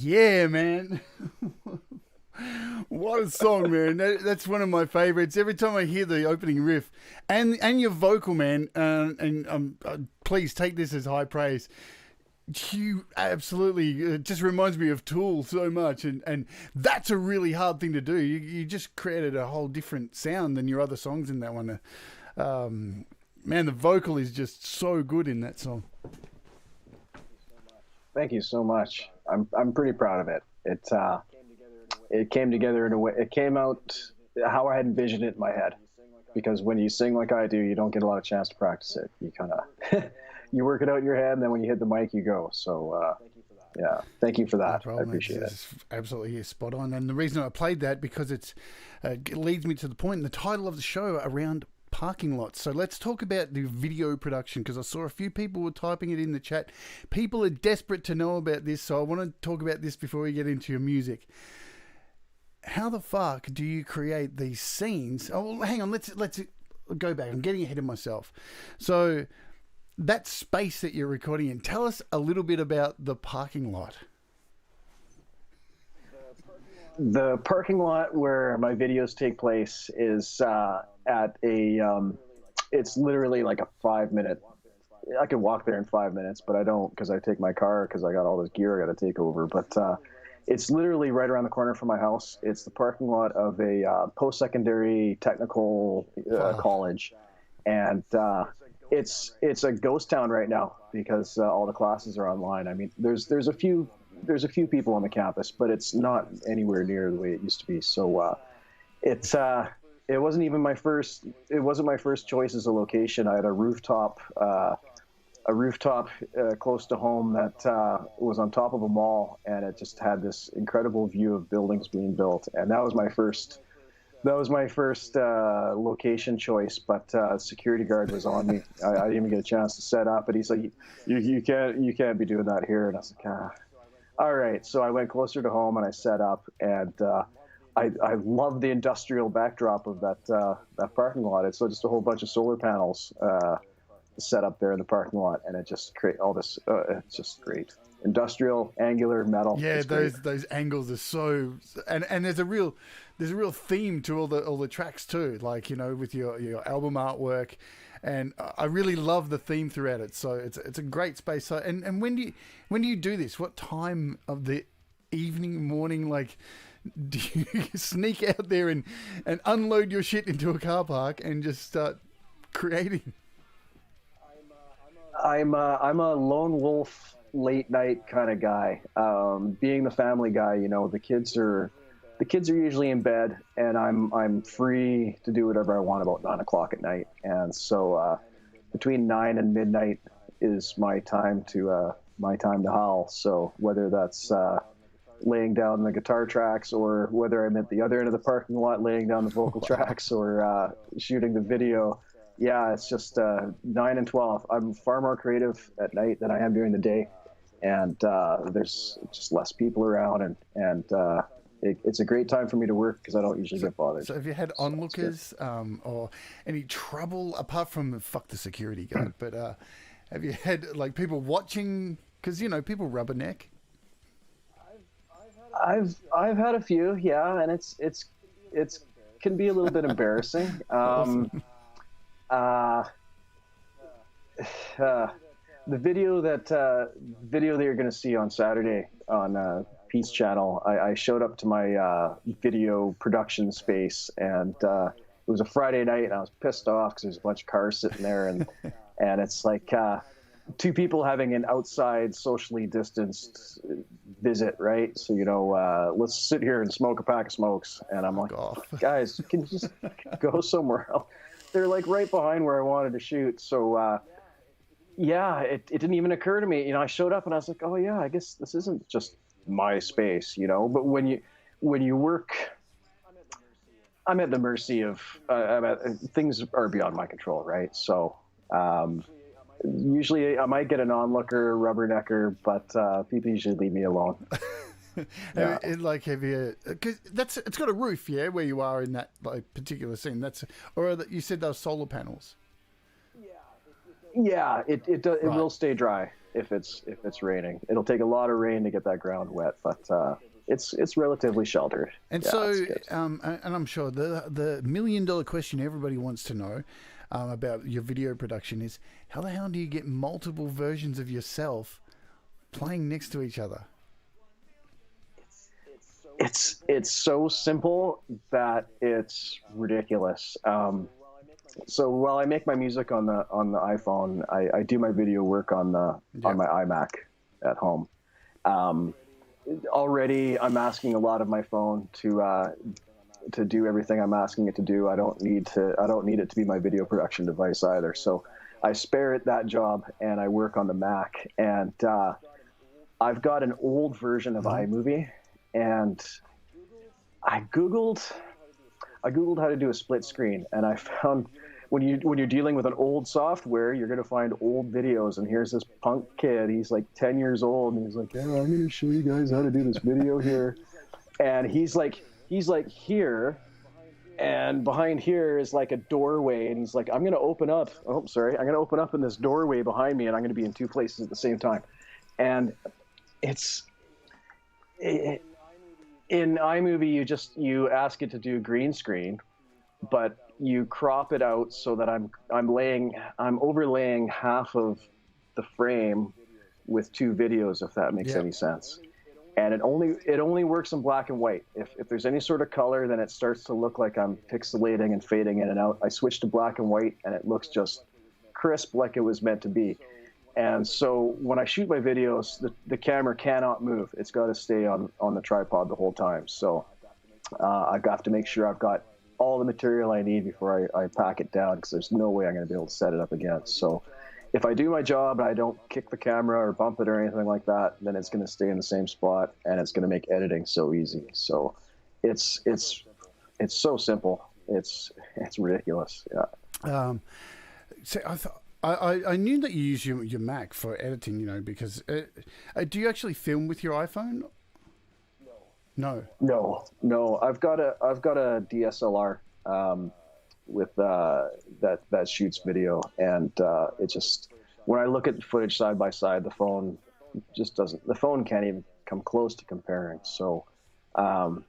Yeah, man. What a song, man. That's one of my favorites. Every time I hear the opening riff and your vocal, man, please take this as high praise. You absolutely, it just reminds me of Tool so much. And that's a really hard thing to do. You just created a whole different sound than your other songs in that one. Man, the vocal is just so good in that song. Thank you so much. I'm pretty proud of it. It came together in a way. It came out how I had envisioned it in my head. Because when you sing like I do, you don't get a lot of chance to practice it. You kind of you work it out in your head, and then when you hit the mic, you go. So yeah, thank you for that. No I appreciate it. It's absolutely spot on. And the reason I played that because it leads me to the point in the title of the show around parking lots. So let's talk about the video production, because I saw a few people were typing it in the chat. People are desperate to know about this, so I want to talk about this before we get into your music. How the fuck do you create these scenes? Oh, well, hang on, let's go back. I'm getting ahead of myself. So that space that you're recording in, tell us a little bit about the parking lot. The parking lot where my videos take place is at a it's literally like a 5-minute. I could walk there in 5 minutes, but I don't, because I take my car, because I got all this gear I got to take over. But it's literally right around the corner from my house. It's the parking lot of a post-secondary technical college, and it's a ghost town right now because all the classes are online. I mean, there's a few people on the campus, but it's not anywhere near the way it used to be. So it wasn't even my first. It wasn't my first choice as a location. I had a rooftop close to home that was on top of a mall, and it just had this incredible view of buildings being built. And that was my first location choice. But security guard was on me. I didn't even get a chance to set up, but he's like, "You can't be doing that here." And I was like, all right. So I went closer to home and I set up, and I love the industrial backdrop of that parking lot. It's just a whole bunch of solar panels set up there in the parking lot, and it just create all this. It's just great. Industrial, angular, metal. Yeah, those angles are so, and there's a real theme to all the tracks too. Like, you know, with your album artwork, and I really love the theme throughout it. So it's a great space. So and when do you do this? What time of the evening, morning? Like, do you sneak out there and unload your shit into a car park and just start creating? I'm a lone wolf, late night kind of guy. Being the family guy, you know, the kids are usually in bed, and I'm free to do whatever I want about 9 o'clock at night. And so between 9 and midnight is my time to howl. So whether that's laying down the guitar tracks, or whether I'm at the other end of the parking lot laying down the vocal tracks, or shooting the video. Yeah, it's just 9 and 12. I'm far more creative at night than I am during the day, and there's just less people around, and it's a great time for me to work because I don't usually get bothered. So have you had onlookers or any trouble, apart from fuck the security guard, but have you had like people watching? Because, you know, people rubberneck. I've had a few, yeah, and it's can be a little bit embarrassing. Awesome. The video that you're going to see on Saturday on Peace Channel, I showed up to my video production space, and it was a Friday night, and I was pissed off because there's a bunch of cars sitting there, and it's like two people having an outside socially distanced visit, right? So, you know, let's sit here and smoke a pack of smokes, and I'm like, guys, can you just go somewhere else? They're like right behind where I wanted to shoot. So, yeah, it didn't even occur to me. You know, I showed up and I was like, oh yeah, I guess this isn't just my space, you know. But when you work, I'm at the mercy of things are beyond my control, right? So, usually I might get an onlooker, rubbernecker, but people usually leave me alone. Yeah. Have you? Because it's got a roof, yeah, where you are in that like particular scene. You said those solar panels. Yeah, it will stay dry. if it's raining. It'll take a lot of rain to get that ground wet, but it's relatively sheltered. And yeah, so, and I'm sure the $1 million question everybody wants to know about your video production is, how the hell do you get multiple versions of yourself playing next to each other? It's so simple that it's ridiculous. So while I make my music on the iPhone, I do my video work on my iMac at home. Already, I'm asking a lot of my phone to do everything I'm asking it to do. I don't need it to be my video production device either. So I spare it that job, and I work on the Mac. And I've got an old version of iMovie, and I googled how to do a split screen, and I found when you're dealing with an old software, you're going to find old videos. And here's this punk kid. He's like 10 years old, and he's like, "Yeah, I'm going to show you guys how to do this video here." And he's like here, and behind here is like a doorway, and he's like, I'm going to open up in this doorway behind me, and I'm going to be in two places at the same time. And in iMovie, you ask it to do green screen, but you crop it out so that I'm overlaying half of the frame with two videos, if that makes any sense. And it only works in black and white. If there's any sort of color, then it starts to look like I'm pixelating and fading in and out. I switch to black and white, and it looks just crisp, like it was meant to be. And so when I shoot my videos, the camera cannot move. It's got to stay on the tripod the whole time. So I've got to make sure I've got all the material I need before I pack it down, because there's no way I'm going to be able to set it up again. So if I do my job and I don't kick the camera or bump it or anything like that, then it's going to stay in the same spot, and it's going to make editing so easy. So it's so simple. It's ridiculous. Yeah. So I knew that you use your Mac for editing, because do you actually film with your iPhone? No. I've got a DSLR with that shoots video, and it just, when I look at the footage side by side, the phone can't even come close to comparing. So I've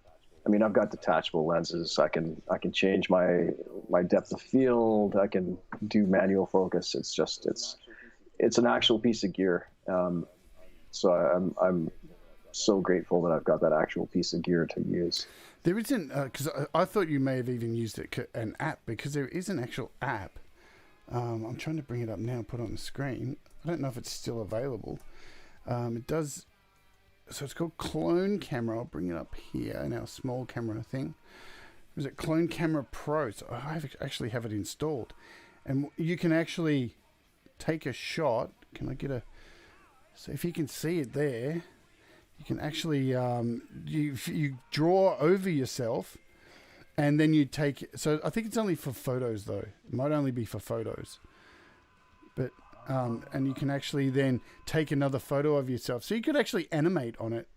got detachable lenses. I can change my depth of field. I can do manual focus. It's an actual piece of gear. So I'm so grateful that I've got that actual piece of gear to use. There isn't, because I thought you may have even used an app, because there is an actual app. I'm trying to bring it up now, put it on the screen. I don't know if it's still available. It does. So it's called Clone Camera. I'll bring it up here in our small camera thing. Is it Clone Camera Pro? So I actually have it installed, and you can actually take a shot. Can I get a? So if you can see it there, you can actually you draw over yourself, and then you take. So I think it's only for photos though. It might only be for photos, but. And you can actually then take another photo of yourself. So you could actually animate on it.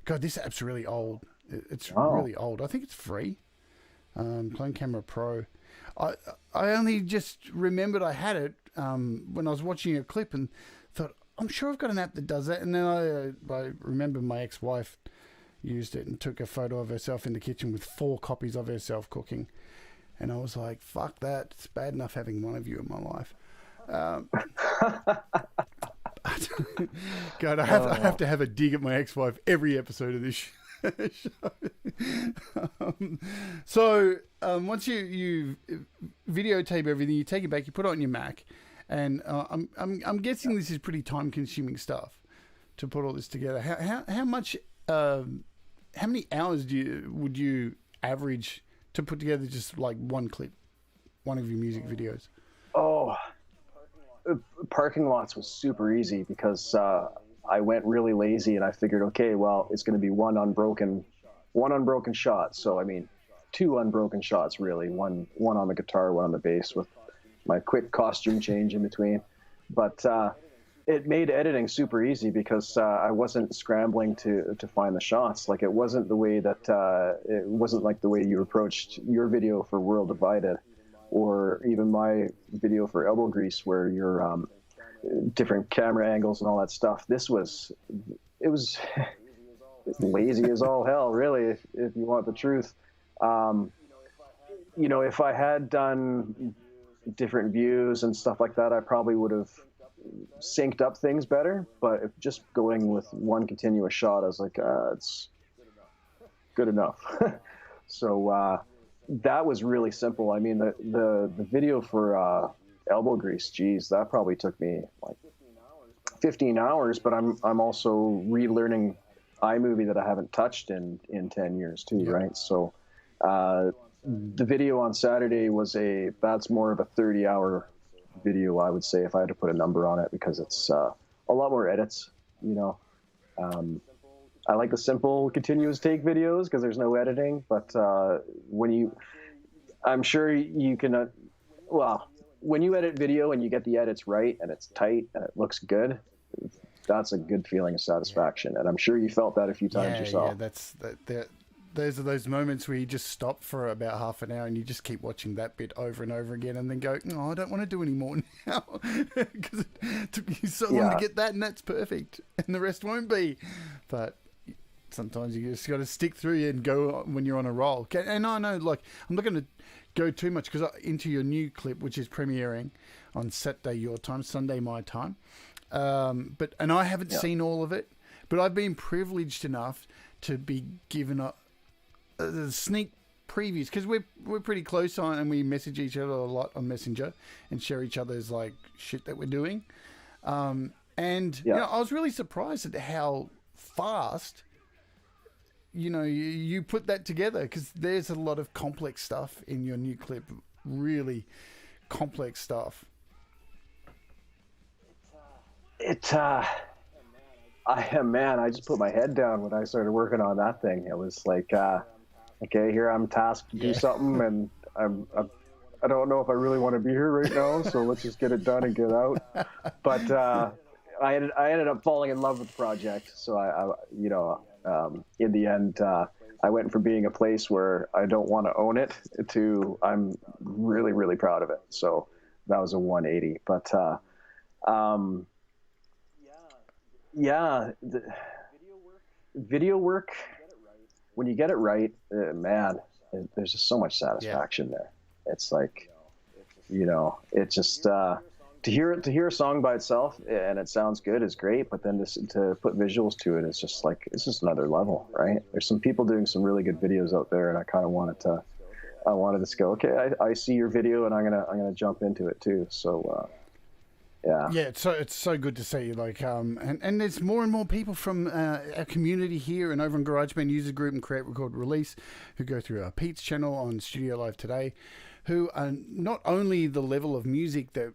God, this app's really old. It's really old. I think it's free. Clone Camera Pro. I only just remembered I had it when I was watching a clip and thought, I'm sure I've got an app that does that. And then I remember my ex-wife used it and took a photo of herself in the kitchen with 4 copies of herself cooking. And I was like, fuck that. It's bad enough having one of you in my life. God, I have to have a dig at my ex-wife every episode of this show. So once you videotape everything, you take it back, you put it on your Mac, and I'm guessing this is pretty time-consuming stuff to put all this together. How much? How many hours would you average to put together just like one clip, one of your music videos? Oh. Parking lots was super easy because I went really lazy, and I figured, okay, well, it's going to be one unbroken shot. So 2 unbroken shots really, one on the guitar, one on the bass, with my quick costume change in between. But it made editing super easy because I wasn't scrambling to find the shots. Like it wasn't like the way you approached your video for World Divided, or even my video for Elbow Grease, where different camera angles and all that stuff. It was lazy as all hell, really, if you want the truth. You know, if I had done different views and stuff like that, I probably would have synced up things better. But if just going with one continuous shot, I was like, it's good enough. So that was really simple. I mean, the video for Elbow Grease, geez, that probably took me like 15 hours. But I'm also relearning iMovie that I haven't touched in 10 years too, right? So the video on Saturday that's more of a 30-hour video, I would say, if I had to put a number on it, because it's a lot more edits, you know. I like the simple continuous take videos because there's no editing, but I'm sure you can, when you edit video and you get the edits right and it's tight and it looks good, that's a good feeling of satisfaction. And I'm sure you felt that a few times yourself. Yeah, those are those moments where you just stop for about half an hour and you just keep watching that bit over and over again and then go, no, I don't want to do any more now, because it took you so long to get that, and that's perfect, and the rest won't be. But sometimes you just got to stick through and go when you're on a roll. And I know, like, I'm not going to go too much because into your new clip, which is premiering on Saturday your time, Sunday my time. But I haven't seen all of it, but I've been privileged enough to be given a sneak previews, because we're pretty close on, and we message each other a lot on Messenger and share each other's like shit that we're doing. You know, I was really surprised at how fast, you know, you put that together, because there's a lot of complex stuff in your new clip, really complex stuff. I just put my head down when I started working on that thing. It was like, okay, here I'm tasked to do something, and I don't know if I really want to be here right now, so let's just get it done and get out. But I ended up falling in love with the project. So in the end, I went from being a place where I don't want to own it to I'm really, really proud of it. So that was a 180. But the video work, when you get it right, man, there's just so much satisfaction there. It's like, you know, it's just to hear a song by itself and it sounds good is great, but then to put visuals to it, it's just like, it's just another level, right? There's some people doing some really good videos out there, and I kind of wanted to just go, okay, I see your video and I'm gonna jump into it too. So yeah, it's so good to see, like, and there's more and more people from our community here and over on GarageBand user group and Create Record Release who go through our Pete's channel on Studio Live Today, who are not only the level of music that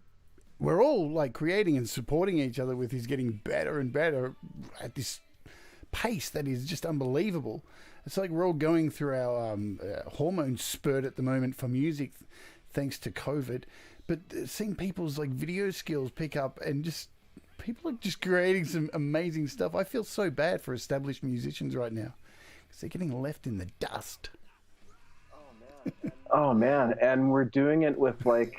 we're all like creating and supporting each other with is getting better and better at this pace that is just unbelievable. It's like we're all going through our hormone spurt at the moment for music, thanks to COVID. But seeing people's like video skills pick up, and just people are just creating some amazing stuff. I feel so bad for established musicians right now because they're getting left in the dust. Oh man, and we're doing it with like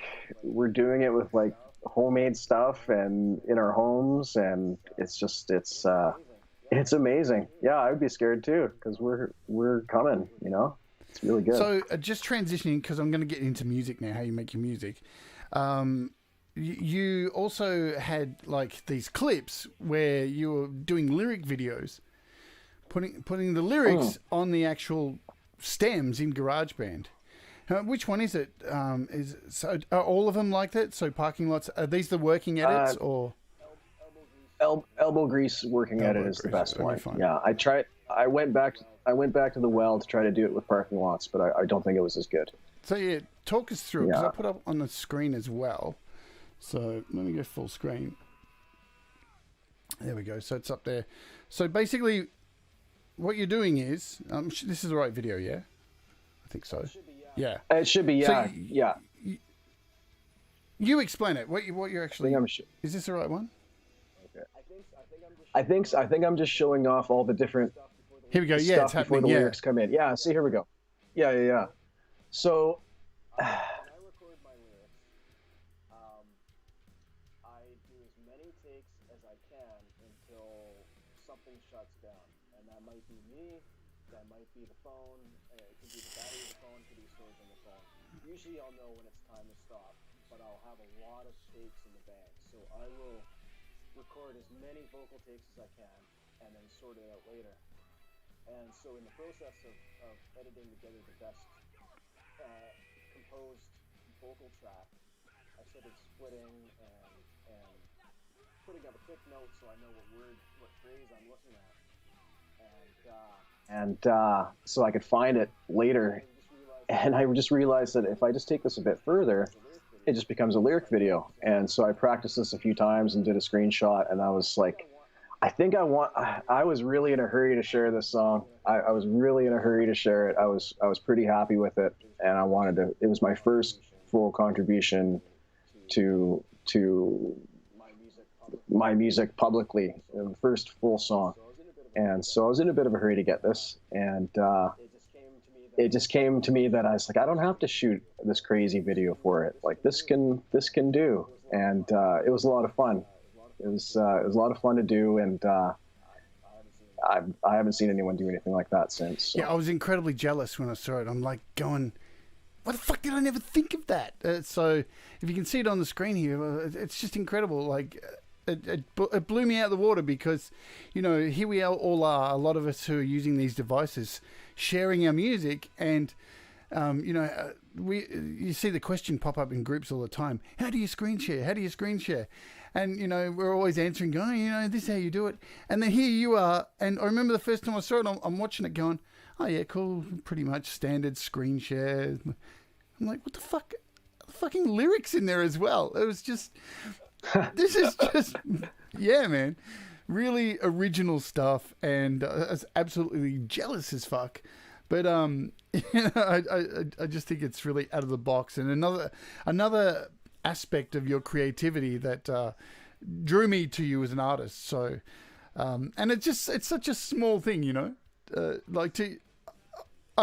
homemade stuff and in our homes, and it's amazing. Yeah, I would be scared too, because we're coming, you know. It's really good. So just transitioning, because I'm going to get into music now, how you make your music. You also had like these clips where you were doing lyric videos, putting the lyrics on the actual stems in GarageBand. Which one is it? Are all of them like that? So Parking Lots, are these the working edits or? Elbow Grease working edit is the best one. Fine. Yeah, I went back to the well to try to do it with Parking Lots, but I don't think it was as good. So yeah, talk us through it, because I put up on the screen as well. So let me go full screen. There we go. So it's up there. So basically, what you're doing is, this is the right video, yeah? I think so. Yeah. It should be, yeah. So yeah. You explain it. What you're actually. Is this the right one? Okay. I think I'm just showing off all the different. Here we go. Yeah, it's happening. Before the lyrics come in. Yeah. See, here we go. Yeah. So. do as many takes as I can until something shuts down, and that might be me, that might be the phone, it could be the battery of the phone, it could be storage on the phone. Usually I'll know when it's time to stop, but I'll have a lot of takes in the bank, so I will record as many vocal takes as I can and then sort it out later. And so in the process of editing together the best composed vocal track, I started splitting and putting up a quick note so I know what phrase I'm looking at. And so I could find it later. And I just realized that if I just take this a bit further, it just becomes a lyric video. And so I practiced this a few times and did a screenshot, and I was like, I was really in a hurry to share this song. I was really in a hurry to share it. I was pretty happy with it, and I wanted to. It was my first full contribution to my music publicly, the first full song, and so I was in a bit of a hurry to get this, and it just came to me that I was like, I don't have to shoot this crazy video for it. Like this can do, and it was a lot of fun. It was a lot of fun to do, and I haven't seen anyone do anything like that since. So. Yeah, I was incredibly jealous when I saw it. I'm like going, what the fuck did I never think of that? So if you can see it on the screen here, it's just incredible. Like it blew me out of the water because, here we all are, a lot of us who are using these devices, sharing our music, and you see the question pop up in groups all the time. How do you screen share? How do you screen share? And, we're always answering, going, this is how you do it. And then here you are. And I remember the first time I saw it, I'm watching it going, oh, yeah, cool. Pretty much standard screen share. I'm like, what the fuck? Fucking lyrics in there as well. It was just, this is just, yeah, man. Really original stuff. And I was absolutely jealous as fuck. But I just think it's really out of the box. And another aspect of your creativity that drew me to you as an artist. So, and it's such a small thing, I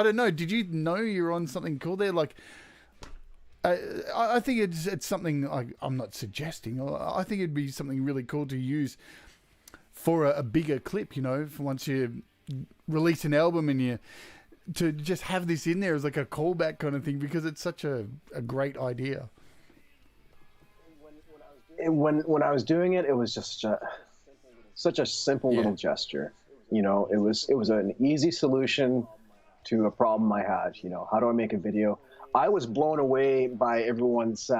don't know. Did you know you're on something cool there? Like, I think it's something I'm not suggesting. I think it'd be something really cool to use for a bigger clip, for once you release an album and to just have this in there as like a callback kind of thing, because it's such a great idea. When I was doing it, it was just such a simple little gesture. It was an easy solution to a problem I had. How do I make a video? I was blown away by everyone's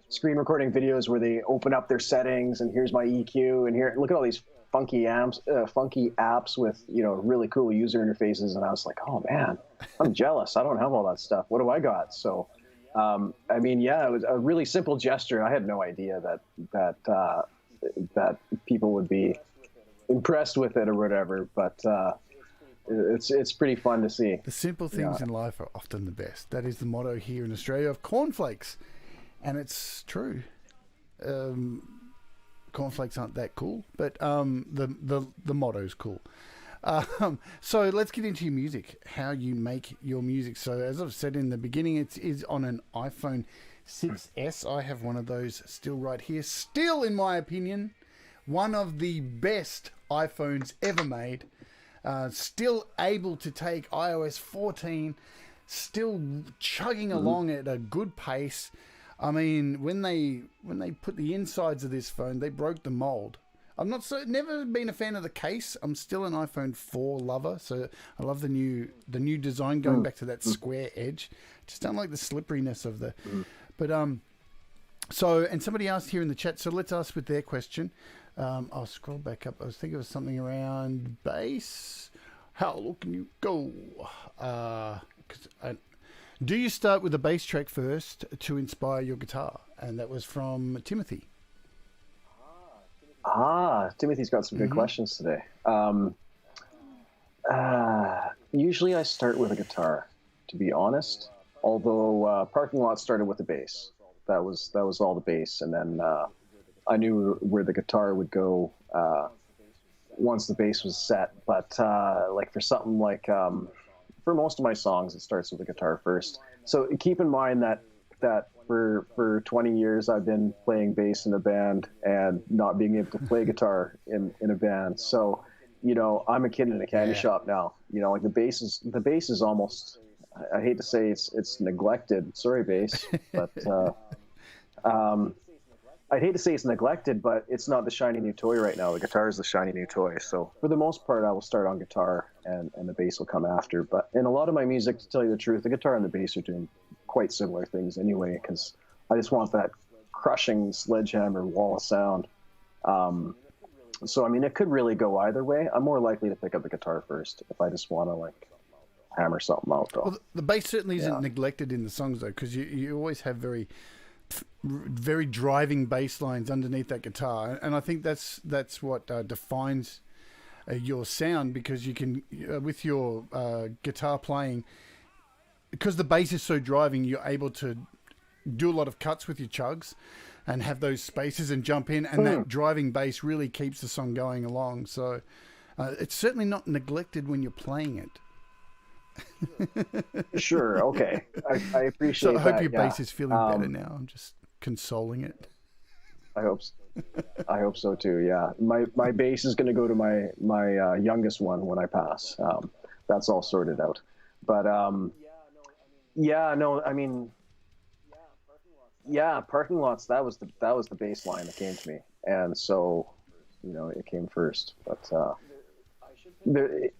screen recording videos where they open up their settings and here's my EQ and here, look at all these funky apps with really cool user interfaces, and I was like, oh man, I'm jealous. I don't have all that stuff. What do I got? So. It was a really simple gesture. I had no idea that people would be impressed with it or whatever, but it's pretty fun to see. The simple things in life are often the best. That is the motto here in Australia of cornflakes, and it's true. Cornflakes aren't that cool, but the motto's cool. So let's get into your music, how you make your music. So as I've said in the beginning, it is on an iPhone 6S. I have one of those still right here. Still, in my opinion, one of the best iPhones ever made. Still able to take iOS 14, still chugging along at a good pace. I mean, when they put the insides of this phone, they broke the mold. I'm never been a fan of the case. I'm still an iPhone 4 lover, so I love the new design, going back to that square edge. Just don't like the slipperiness of the. But so, and somebody asked here in the chat, so let's ask with their question. I'll scroll back up. I was thinking of something around bass. How low can you go? Do you start with a bass track first to inspire your guitar? And that was from Timothy. Timothy's got some good questions today. Usually I start with a guitar, to be honest. Although Parking Lot started with the bass. That was all the bass, and then I knew where the guitar would go once the bass was set. But for something like for most of my songs, it starts with the guitar first. So keep in mind that that for 20 years I've been playing bass in a band and not being able to play guitar in a band. So, you know, I'm a kid in a candy shop now. You know, like the bass is almost, I hate to say it's neglected. Sorry, bass, but I'd hate to say it's neglected, but it's not the shiny new toy right now. The guitar is the shiny new toy. So for the most part, I will start on guitar and the bass will come after. But in a lot of my music, to tell you the truth, the guitar and the bass are doing quite similar things anyway, because I just want that crushing sledgehammer wall of sound. So, I mean, it could really go either way. I'm more likely to pick up the guitar first if I just want to, like, hammer something out, though. Well, the bass certainly isn't neglected in the songs, though, because you always have very driving bass lines underneath that guitar, and I think that's what defines your sound, because you can with your guitar playing, because the bass is so driving, you're able to do a lot of cuts with your chugs and have those spaces and jump in, and that driving bass really keeps the song going along. So it's certainly not neglected when you're playing it. Sure, okay. I appreciate that. So I hope your bass is feeling better now. I'm just consoling it. I hope so too, yeah. My bass is going to go to my youngest one when I pass. That's all sorted out. But parking lots, that was the bass line that came to me. And so, you know, it came first. But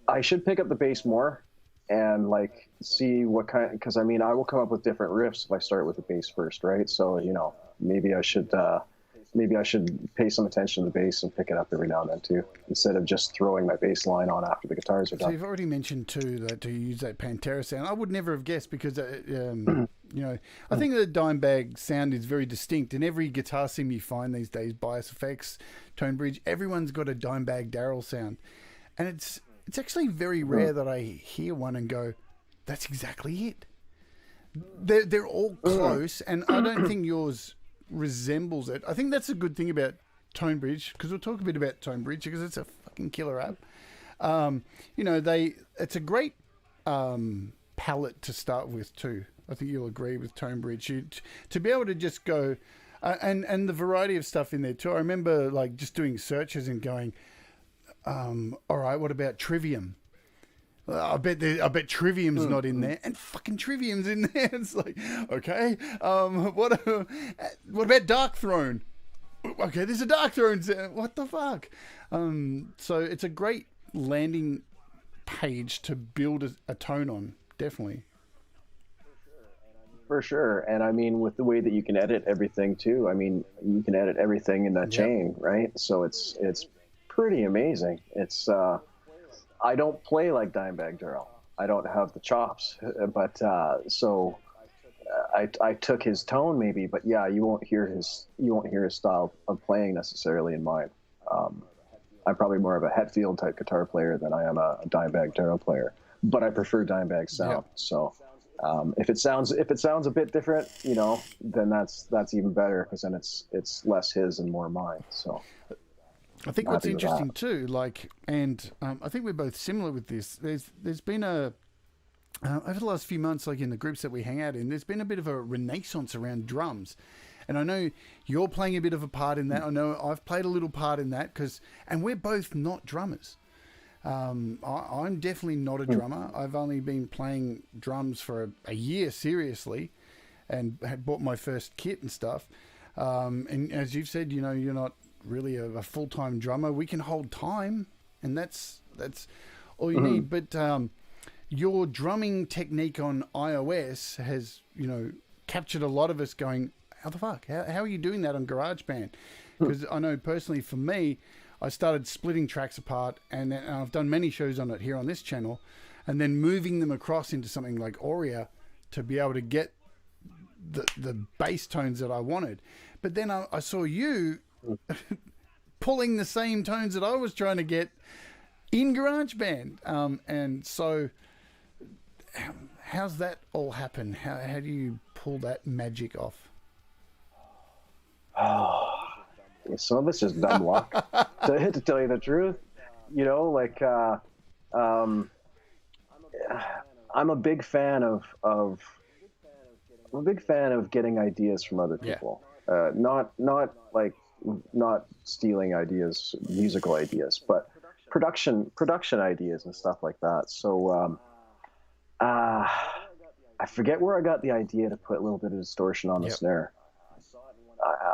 I should pick up the bass more and like see what kind, because I mean, I will come up with different riffs if I start with the bass first, right? So, you know, maybe I should pay some attention to the bass and pick it up every now and then too, instead of just throwing my bass line on after the guitars are done. So you've already mentioned too that to use that Pantera sound. I would never have guessed, because you know, I think the Dimebag sound is very distinct. In every guitar sim you find these days, Bias Effects, Tone Bridge, everyone's got a Dimebag Daryl sound, and it's actually very rare that I hear one and go, that's exactly it. They're all close, and I don't think yours resembles it. I think that's a good thing about Tone Bridge, because we'll talk a bit about Tone Bridge, because it's a fucking killer app. You know, it's a great palette to start with too. I think you'll agree with Tone Bridge. To be able to just go, and the variety of stuff in there too. I remember like just doing searches and going, all right, what about Trivium? I bet Trivium's not in there, and fucking Trivium's in there. It's like, okay, what about Dark Throne? Okay, there's a Dark Throne. What the fuck? So it's a great landing page to build a tone on, definitely. For sure, and I mean, with the way that you can edit everything too, I mean, you can edit everything in that chain, right? So it's pretty amazing. It's I don't play like Dimebag Daryl. I don't have the chops, but so I took his tone maybe, but yeah, you won't hear his style of playing necessarily in mine. I'm probably more of a Hetfield type guitar player than I am a Dimebag Daryl player, but I prefer Dimebag sound. Yeah. So if it sounds a bit different, you know, then that's even better, because then it's less his and more mine. So I think what's interesting too, like, and I think we're both similar with this. There's been over the last few months, like in the groups that we hang out in, there's been a bit of a renaissance around drums, and I know you're playing a bit of a part in that. I know I've played a little part in that, and we're both not drummers. I'm definitely not a drummer. I've only been playing drums for a year seriously, and had bought my first kit and stuff. And as you've said, you know, you're not really a full-time drummer. We can hold time, and that's all you need. But your drumming technique on iOS has, you know, captured a lot of us going, how the fuck? How are you doing that on GarageBand? Because I know personally for me, I started splitting tracks apart, and I've done many shows on it here on this channel, and then moving them across into something like Auria to be able to get the bass tones that I wanted. But then I saw you pulling the same tones that I was trying to get in GarageBand. And so how's that all happen? How do you pull that magic off? Oh, some of it's just dumb luck, to tell you the truth. You know, like, I'm a big fan of I'm a big fan of getting ideas from other people. Not stealing ideas, musical ideas, but production ideas and stuff like that. So I forget where I got the idea to put a little bit of distortion on the snare.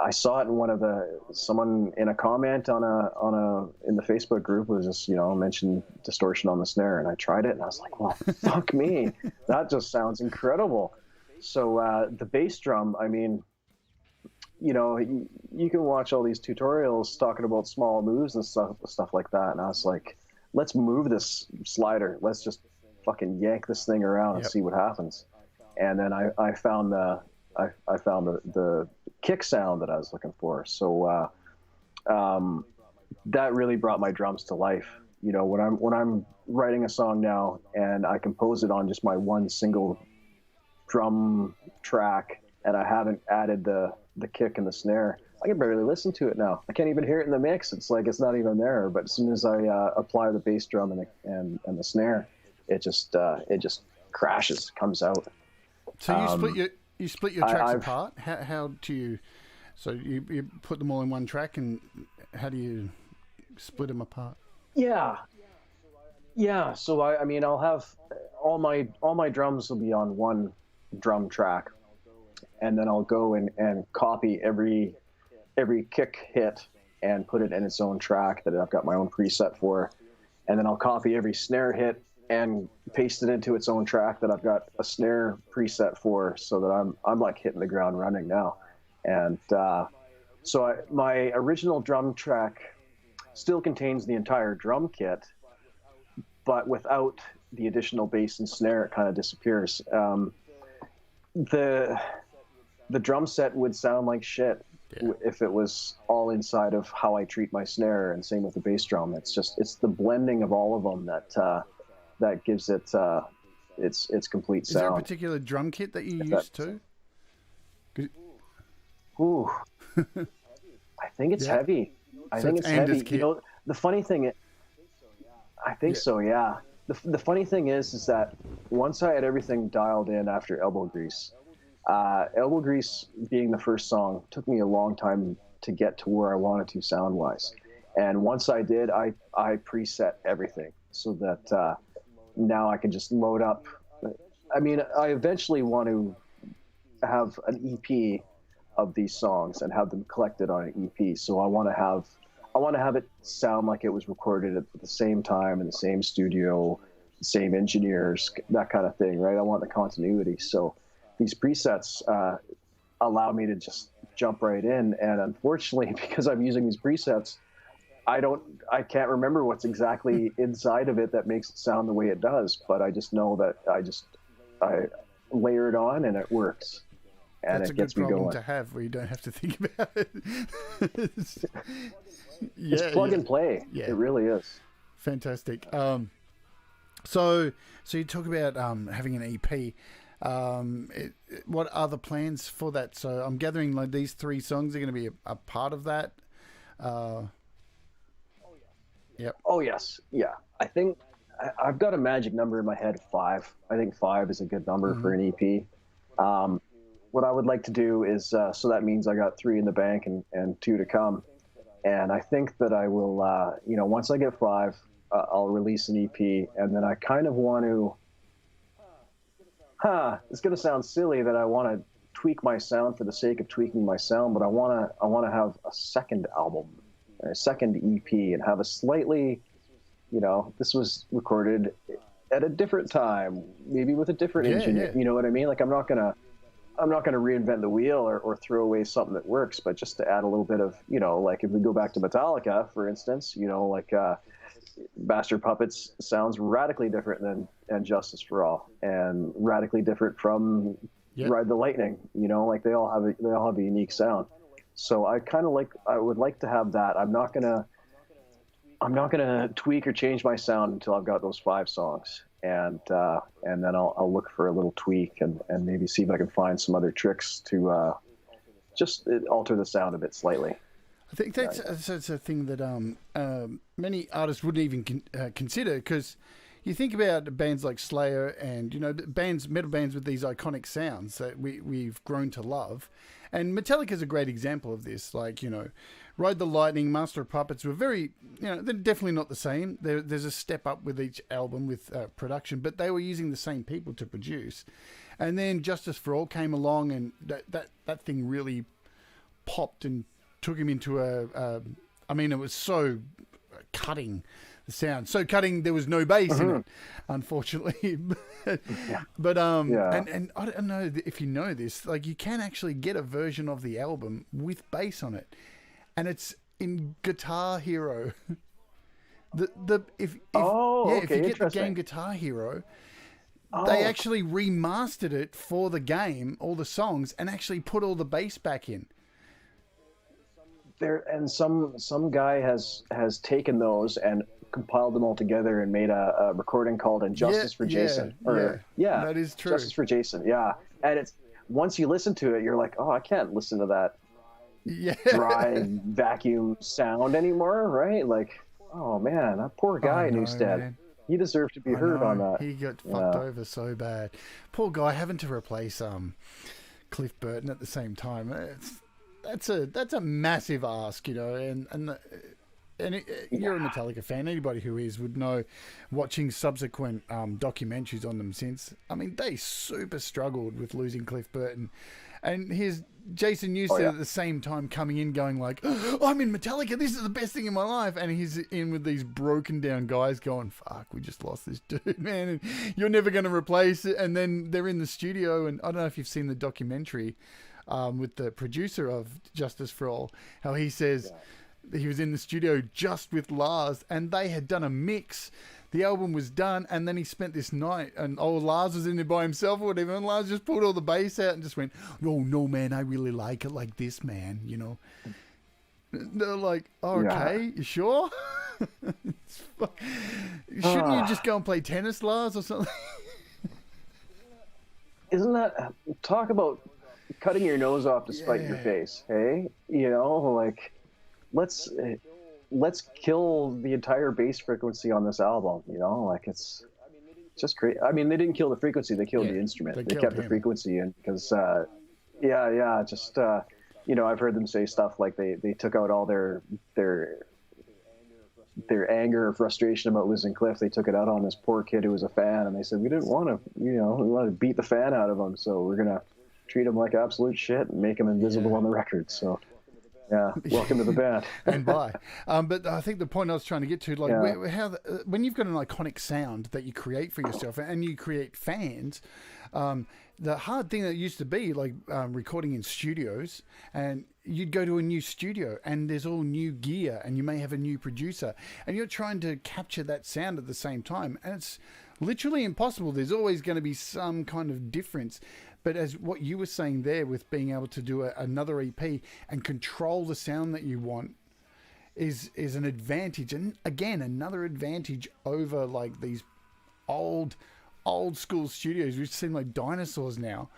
I saw it in someone in a comment in the Facebook group was just, mentioned distortion on the snare, and I tried it and I was like, well, fuck me. That just sounds incredible. So the bass drum, I mean, you can watch all these tutorials talking about small moves and stuff like that. And I was like, let's move this slider. Let's just fucking yank this thing around and see what happens. And then I found the kick sound that I was looking for. So that really brought my drums to life. When I'm writing a song now and I compose it on just my one single drum track and I haven't added the kick and the snare, I can barely listen to it now. I can't even hear it in the mix. It's like it's not even there. But as soon as I apply the bass drum and the snare, it just crashes, comes out. So you split your tracks apart. How do you? So you put them all in one track, and how do you split them apart? Yeah. So I mean, I'll have all my drums will be on one drum track, and then I'll go and copy every kick hit and put it in its own track that I've got my own preset for, and then I'll copy every snare hit and paste it into its own track that I've got a snare preset for, so that I'm like hitting the ground running now. And my original drum track still contains the entire drum kit, but without the additional bass and snare, it kind of disappears. The drum set would sound like shit if it was all inside of how I treat my snare, and same with the bass drum. It's the blending of all of them that gives it its complete sound. Is there a particular drum kit that you use too? Ooh, I think it's heavy. I think it's heavy. The funny thing, I think so. Yeah. The funny thing is that once I had everything dialed in after Elbow Grease being the first song, took me a long time to get to where I wanted to sound wise. And once I did, I preset everything so that now I can just load up. I mean, I eventually want to have an EP of these songs and have them collected on an EP. So I want to have it sound like it was recorded at the same time in the same studio, the same engineers, that kind of thing, right? I want the continuity. So these presets allow me to just jump right in. And unfortunately, because I'm using these presets, I can't remember what's exactly inside of it that makes it sound the way it does. But I just know that I layer it on and it works. And that's it gets me going. That's a good problem to have, where you don't have to think about it. It's plug and play. Yeah. It really is. Fantastic. So you talk about having an EP. What are the plans for that? So I'm gathering like these 3 songs are going to be a part of that. Yep. Oh yes. Yeah. I think I've got a magic number in my head, 5. I think 5 is a good number for an EP. What I would like to do is, so that means I got 3 in the bank and 2 to come. And I think that I will, once I get 5, I'll release an EP. And then I kind of want to, it's going to sound silly that I want to tweak my sound for the sake of tweaking my sound, but I want to have a second album, or a second EP, and have a slightly, this was recorded at a different time, maybe with a different engineer. You know what I mean? Like I'm not gonna reinvent the wheel or throw away something that works, but just to add a little bit of, like if we go back to Metallica, for instance, Bastard Puppets sounds radically different than Justice for All, and radically different from Ride the Lightning. Like they all have a unique sound. So I would like to have that. I'm not gonna tweak or change my sound until I've got those 5 songs. And then I'll look for a little tweak and maybe see if I can find some other tricks to just alter the sound a bit slightly. I think that's a thing that many artists wouldn't even consider, because you think about bands like Slayer and, metal bands with these iconic sounds that we've grown to love. And Metallica's a great example of this. Like, Ride the Lightning, Master of Puppets were very, they're definitely not the same. There's a step up with each album with production, but they were using the same people to produce. And then Justice for All came along, and that thing really popped and took him into it was so cutting. The sound so cutting, there was no bass in it, unfortunately. But and I don't know if you know this, like, you can actually get a version of the album with bass on it, and it's in Guitar Hero. If you get the game Guitar Hero, they actually remastered it for the game, all the songs, and actually put all the bass back in. There, and some guy has taken those and compiled them all together and made a recording called "Injustice for Jason." That is true. Justice for Jason, and it's, once you listen to it, you're like, oh, I can't listen to that dry vacuum sound anymore, right? Like, oh man, that poor guy, Newstead. Man. He deserved to be heard on that. He got fucked over so bad. Poor guy, having to replace Cliff Burton at the same time. That's a massive ask, and you're a Metallica fan. Anybody who is would know, watching subsequent documentaries on them since. I mean, they super struggled with losing Cliff Burton. And here's Jason Newsted at the same time coming in going like, oh, I'm in Metallica, this is the best thing in my life. And he's in with these broken down guys going, fuck, we just lost this dude, man. And you're never going to replace it. And then they're in the studio, and I don't know if you've seen the documentary with the producer of Justice for All, how he says... He was in the studio just with Lars, and they had done a mix. The album was done, and then he spent this night, and Lars was in there by himself or whatever, and Lars just pulled all the bass out and just went, oh, no, man, I really like it like this, man, They're like, okay, you sure? Shouldn't you just go and play tennis, Lars, or something? Isn't that... Talk about cutting your nose off to spite your face, hey? Like... Let's kill the entire bass frequency on this album, like, it's just great. I mean, they didn't kill the frequency, they killed the instrument. They kept the frequency in because I've heard them say stuff like they took out all their anger or frustration about losing Cliff. They took it out on this poor kid who was a fan, and they said, we didn't want to, we want to beat the fan out of him, so we're going to treat him like absolute shit and make him invisible on the record. So yeah, welcome to the band. And bye. But I think the point I was trying to get to, like, when you've got an iconic sound that you create for yourself and you create fans, the hard thing that used to be, like, recording in studios, and you'd go to a new studio and there's all new gear and you may have a new producer and you're trying to capture that sound at the same time. And it's literally impossible. There's always going to be some kind of difference. But as what you were saying there with being able to do another EP and control the sound that you want is an advantage. And again, another advantage over like these old school studios, which seem like dinosaurs now,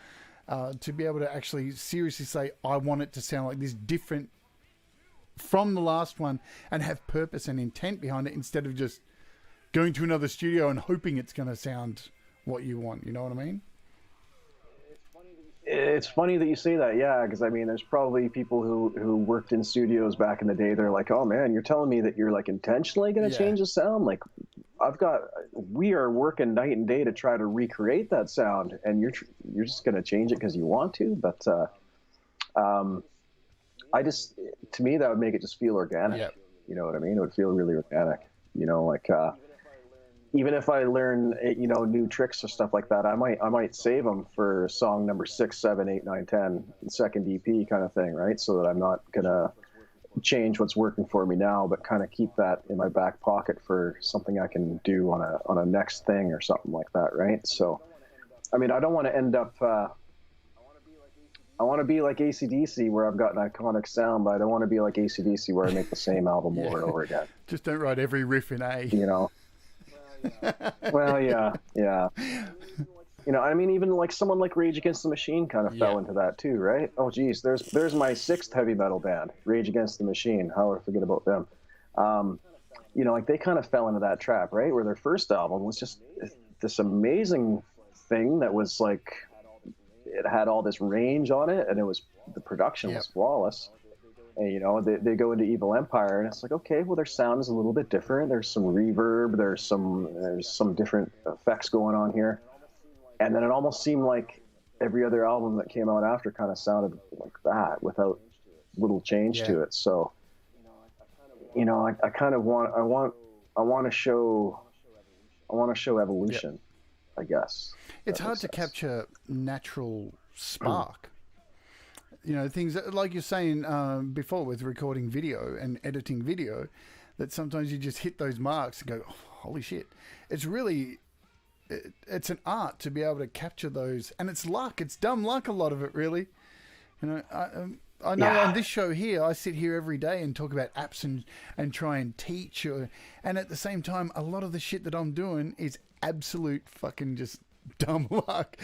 to be able to actually seriously say, I want it to sound like this, different from the last one, and have purpose and intent behind it instead of just going to another studio and hoping it's going to sound what you want. You know what I mean? It's funny that you say that, yeah, because I mean, there's probably people who worked in studios back in the day. They're like, "Oh man, you're telling me that you're like intentionally going to change the sound? Like, we are working night and day to try to recreate that sound, and you're just going to change it because you want to." But to me, that would make it just feel organic. Yep. You know what I mean? It would feel really organic. Like. Even if I learn, new tricks or stuff like that, I might save them for song number 6, 7, 8, 9, 10, second EP kind of thing, right? So that I'm not gonna change what's working for me now, but kind of keep that in my back pocket for something I can do on a next thing or something like that, right? So, I mean, I don't want to end up. I want to be like AC/DC where I've got an iconic sound, but I don't want to be like AC/DC where I make the same album over and over again. Just don't write every riff in A. Well, yeah. I mean, even like someone like Rage Against the Machine kind of fell into that too, right? Oh, geez, there's my 6th heavy metal band, Rage Against the Machine. How would I forget about them? like they kind of fell into that trap, right? Where their first album was just this amazing thing that was like, it had all this range on it, and the production was flawless. And they go into Evil Empire, and it's like, okay, well, their sound is a little bit different. There's some reverb, there's some different effects going on here, and then it almost seemed like every other album that came out after kind of sounded like that without little change to it. So, I kind of want to show evolution, I guess. It's hard to capture natural spark. Things that, like you're saying before with recording video and editing video, that sometimes you just hit those marks and go, oh, holy shit. It's really, it's an art to be able to capture those. And it's luck. It's dumb luck, a lot of it, really. I know on this show here, I sit here every day and talk about apps and try and teach. And at the same time, a lot of the shit that I'm doing is absolute fucking just dumb luck.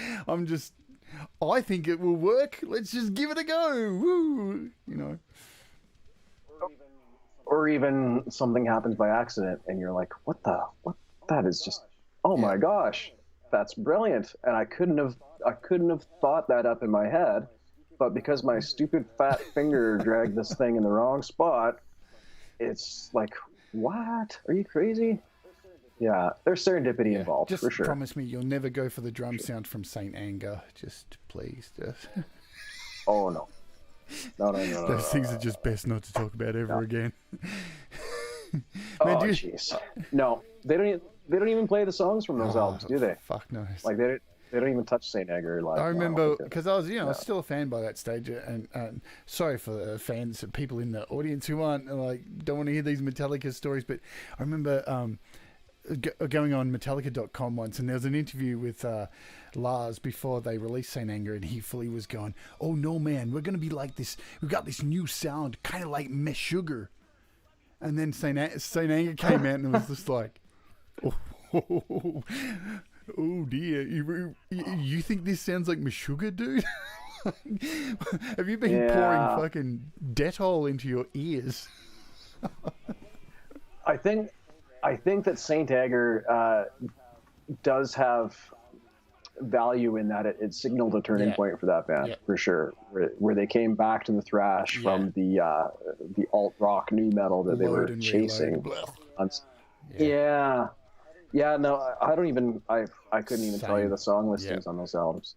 I think it will work. Let's just give it a go. Woo! Or even something happens by accident and you're like, what that is just, oh my gosh, that's brilliant. And I couldn't have thought that up in my head, but because my stupid fat finger dragged this thing in the wrong spot, it's like, what? Are you crazy? Yeah, there's serendipity involved, just for sure. Promise me you'll never go for the drum sound from Saint Anger. Just please. Oh, no. No. Those things are just best not to talk about ever again. Man, jeez. No, they don't even play the songs from those albums, do they? Fuck no. Like they don't even touch Saint Anger live. I remember because I was still a fan by that stage, and sorry for the fans, people in the audience who aren't don't want to hear these Metallica stories, but I remember going on Metallica.com once, and there was an interview with Lars before they released Saint Anger, and he fully was going, "Oh no, man, we're gonna be like this. We've got this new sound, kind of like Meshuggah." And then Saint Anger came out, and it was just like, "Oh dear, you think this sounds like Meshuggah, dude?" Have you been pouring fucking Dettol into your ears? I think that Saint Anger does have value in that it signaled a turning point for that band, for sure. Where they came back to the thrash from the alt rock new metal that they were chasing. No, I don't even. I couldn't even tell you the song listings on those albums.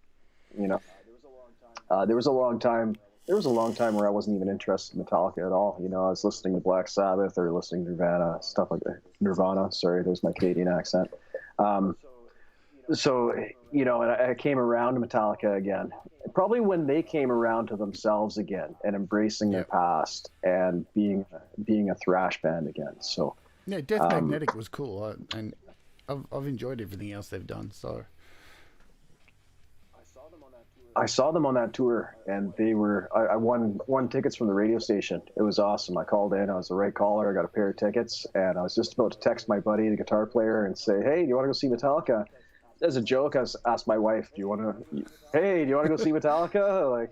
There was a long time. There was a long time where I wasn't even interested in Metallica at all. I was listening to Black Sabbath or listening to Nirvana, stuff like that. Nirvana, sorry, there's my Canadian accent. So, and I came around to Metallica again, probably when they came around to themselves again and embracing their past and being a thrash band again. So, Death Magnetic was cool, and I've enjoyed everything else they've done. So. I saw them on that tour, and I won tickets from the radio station. It was awesome. I called in. I was the right caller. I got a pair of tickets, and I was just about to text my buddy, the guitar player, and say, "Hey, do you want to go see Metallica?" As a joke, I asked my wife, do you want to go see Metallica?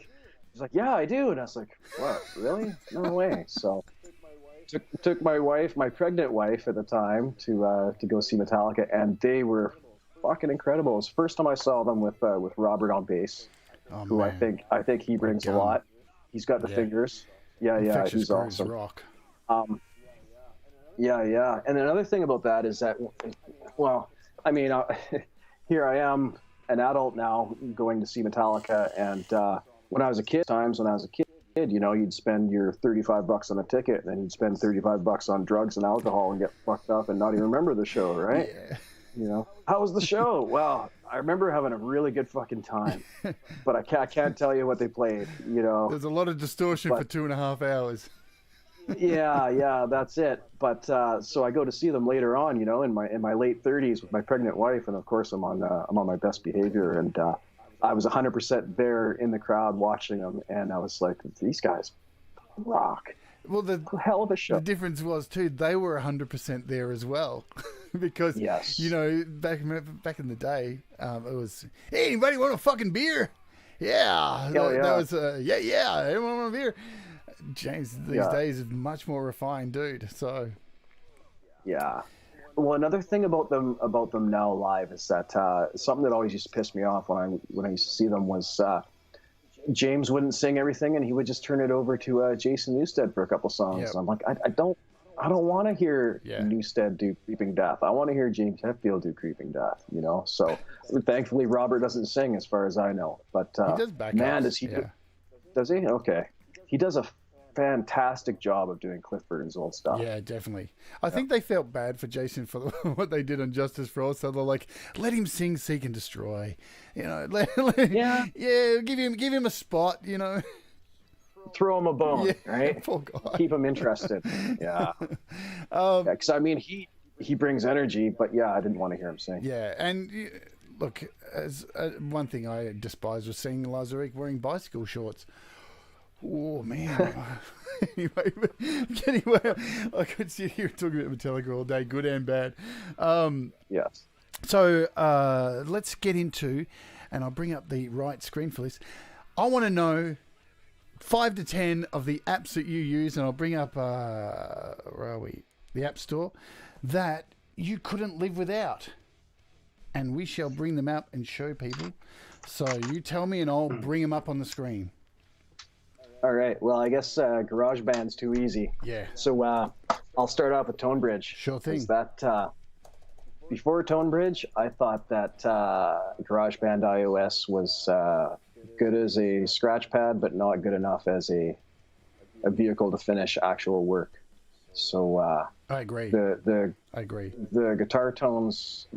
She's like, "Yeah, I do." And I was like, "What? Really? No way." So took my wife, my pregnant wife at the time, to go see Metallica, and they were fucking incredible. It was the first time I saw them with Robert on bass. Who man. I think he brings a lot. He's got the fingers. Yeah, he's awesome. Rock. Yeah. And another thing about that is that, well, I mean, here I am, an adult now, going to see Metallica, and when I was a kid, you'd spend your $35 on a ticket, and then you'd spend $35 on drugs and alcohol and get fucked up and not even remember the show, right? Yeah. How was the show? Well, I remember having a really good fucking time, but I can't tell you what they played. There's a lot of distortion for 2.5 hours. yeah, that's it. But so I go to see them later on, in my late 30s with my pregnant wife, and of course I'm on my best behavior, and I was 100% there in the crowd watching them, and I was like, these guys rock. Well, the hell of a show. The difference was too, they were 100% there as well, because back in the day, it was, "Hey, anybody want a fucking beer?" Yeah, that was everyone want a beer. James these days is much more refined, dude. So Yeah. Well, another thing about them now live is that something that always used to piss me off when I used to see them was James wouldn't sing everything, and he would just turn it over to Jason Newsted for a couple songs. Yep. I'm like, I don't want to hear Yeah. Newsted do Creeping Death. I want to hear James Hetfield do Creeping Death. You know, so thankfully Robert doesn't sing, as far as I know. But He does backups. man, does he? Yeah. Does he? Okay, he does a fantastic job of doing Cliff Burton's old stuff. Yeah, definitely. I think they felt bad for Jason for what they did on Justice for All, so they're like, let him sing Seek and Destroy. You know, Yeah. give him a spot, you know. Throw him a bone, Yeah, right? poor guy. Keep him interested. Yeah. Because I mean, he brings energy, but yeah, I didn't want to hear him sing. Yeah, and look, as one thing I despise was seeing Lazarick wearing bicycle shorts. Oh man! anyway, I could sit here talking about Metallica all day, good and bad. Yes. So let's get into, and I'll bring up the right screen for this. I want to know 5 to 10 of the apps that you use, and I'll bring up where are we? The App Store that you couldn't live without, and we shall bring them up and show people. So you tell me, and I'll bring them up on the screen. All right. Well, I guess GarageBand's too easy. Yeah. So I'll start off with ToneBridge. Sure thing. Is that before ToneBridge, I thought that GarageBand iOS was good as a scratch pad, but not good enough as a vehicle to finish actual work. So I agree. I agree. The guitar tones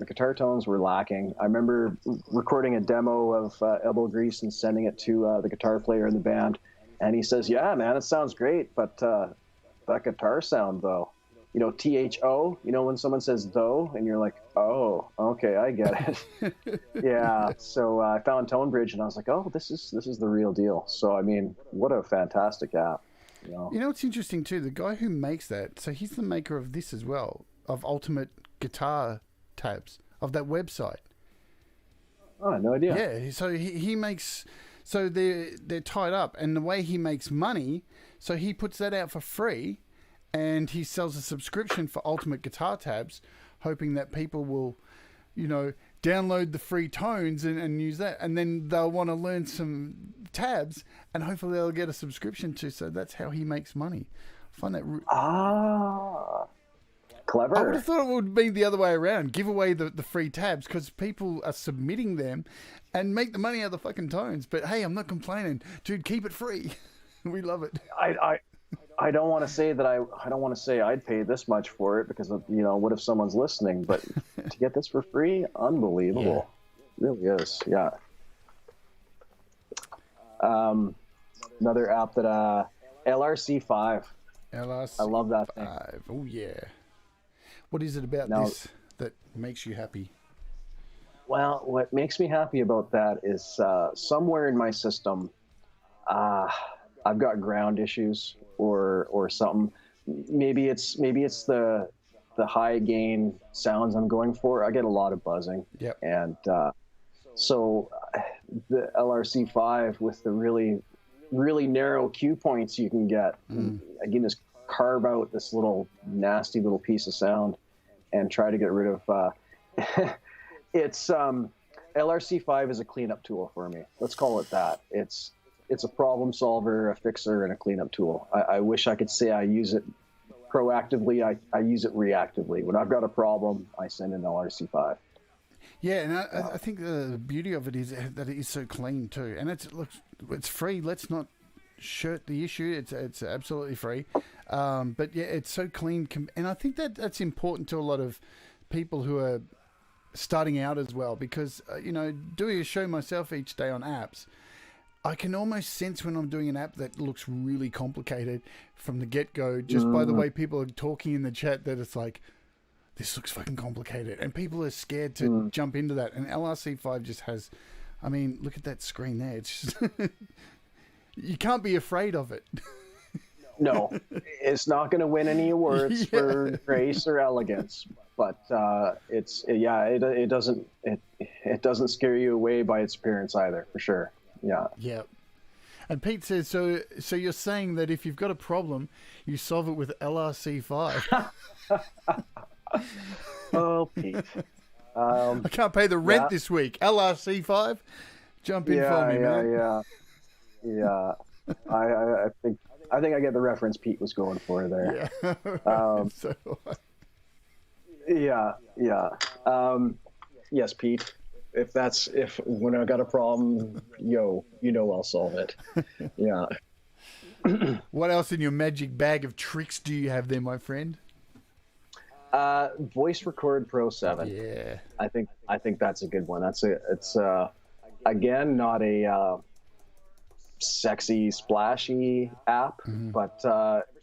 were lacking. I remember recording a demo of Elbow Grease and sending it to the guitar player in the band, and he says, "Yeah, man, it sounds great, but that guitar sound though, you know, THO, you know, when someone says though, and you're like, oh, okay, I get it." Yeah. So I found ToneBridge, and I was like, oh, this is the real deal. So I mean, what a fantastic app. You know, it's interesting too. The guy who makes that, so he's the maker of this as well, of Ultimate Guitar Tabs, of that website. Oh, no idea. Yeah, so he makes, so they're tied up, and the way he makes money, so he puts that out for free, and he sells a subscription for Ultimate Guitar Tabs, hoping that people will, you know, download the free tones and use that, and then they'll want to learn some tabs, and hopefully they'll get a subscription too. So that's how he makes money. I find that clever. I would have thought it would be the other way around. Give away the free tabs because people are submitting them and make the money out of the fucking tones. But hey, I'm not complaining, dude. Keep it free. We love it. I don't want to say that I don't want to say I'd pay this much for it because of, you know, what if someone's listening? But to get this for free, unbelievable. Yeah. It really is. Yeah. Another app that LRC5. LRC5. I love that thing. Oh yeah. What is it about this that makes you happy? Well, what makes me happy about that is somewhere in my system, I've got ground issues or something. Maybe it's the high gain sounds I'm going for. I get a lot of buzzing. Yep. And so the LRC5 with the really, really narrow cue points you can get, I can just carve out this little nasty little piece of sound and try to get rid of it's LRC5 is a cleanup tool for me. Let's call it that. It's a problem solver, a fixer, and a cleanup tool. I wish I could say I use it proactively. I use it reactively. When I've got a problem, I send in LRC5. Yeah, and I think the beauty of it is that it is so clean too, and it's free. Let's not shirt the issue. It's absolutely free, but yeah, it's so clean, and I think that's important to a lot of people who are starting out as well, because doing a show myself each day on apps, I can almost sense when I'm doing an app that looks really complicated from the get-go, just by the way people are talking in the chat, that it's like, this looks fucking complicated. And people are scared to jump into that. And LRC5 just has, I mean, look at that screen there. It's just, you can't be afraid of it. No, it's not going to win any awards for grace or elegance, but it doesn't scare you away by its appearance either, for sure. Yeah. Yeah. And Pete says, so you're saying that if you've got a problem, you solve it with LRC5. Oh, Pete. I can't pay the rent this week. LRC5, jump in for me, man. Yeah. I think I get the reference Pete was going for there. Yeah. So, yeah. Yes, Pete. If when I got a problem, I'll solve it. Yeah. What else in your magic bag of tricks do you have there, my friend? Voice Record Pro 7. Yeah. I think that's a good one. It's again not a sexy splashy app, but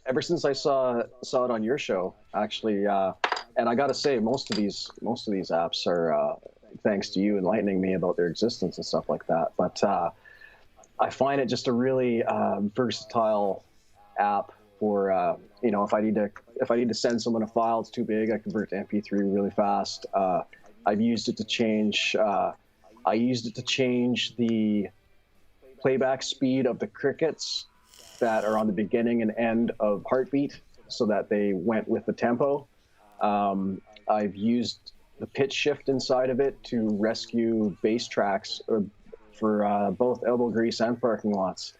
ever since I saw it on your show, actually, and I got to say most of these apps are thanks to you enlightening me about their existence and stuff like that. But I find it just a really versatile app for if I need to send someone a file, it's too big, I convert to MP3 really fast. I've used it to change. I used it to change the playback speed of the crickets that are on the beginning and end of Heartbeat, so that they went with the tempo. I've used the pitch shift inside of it to rescue bass tracks for both Elbow Grease and Parking Lots.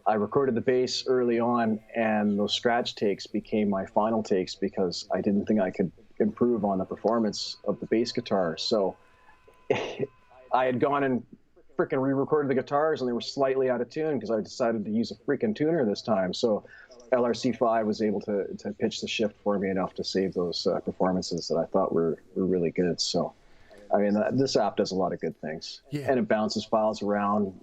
I recorded the bass early on, and those scratch takes became my final takes because I didn't think I could improve on the performance of the bass guitar. So I had gone and freaking re-recorded the guitars, and they were slightly out of tune because I decided to use a freaking tuner this time. So LRC5 was able to pitch the shift for me enough to save those performances that I thought were really good. So, I mean, this app does a lot of good things. Yeah. And it bounces files around.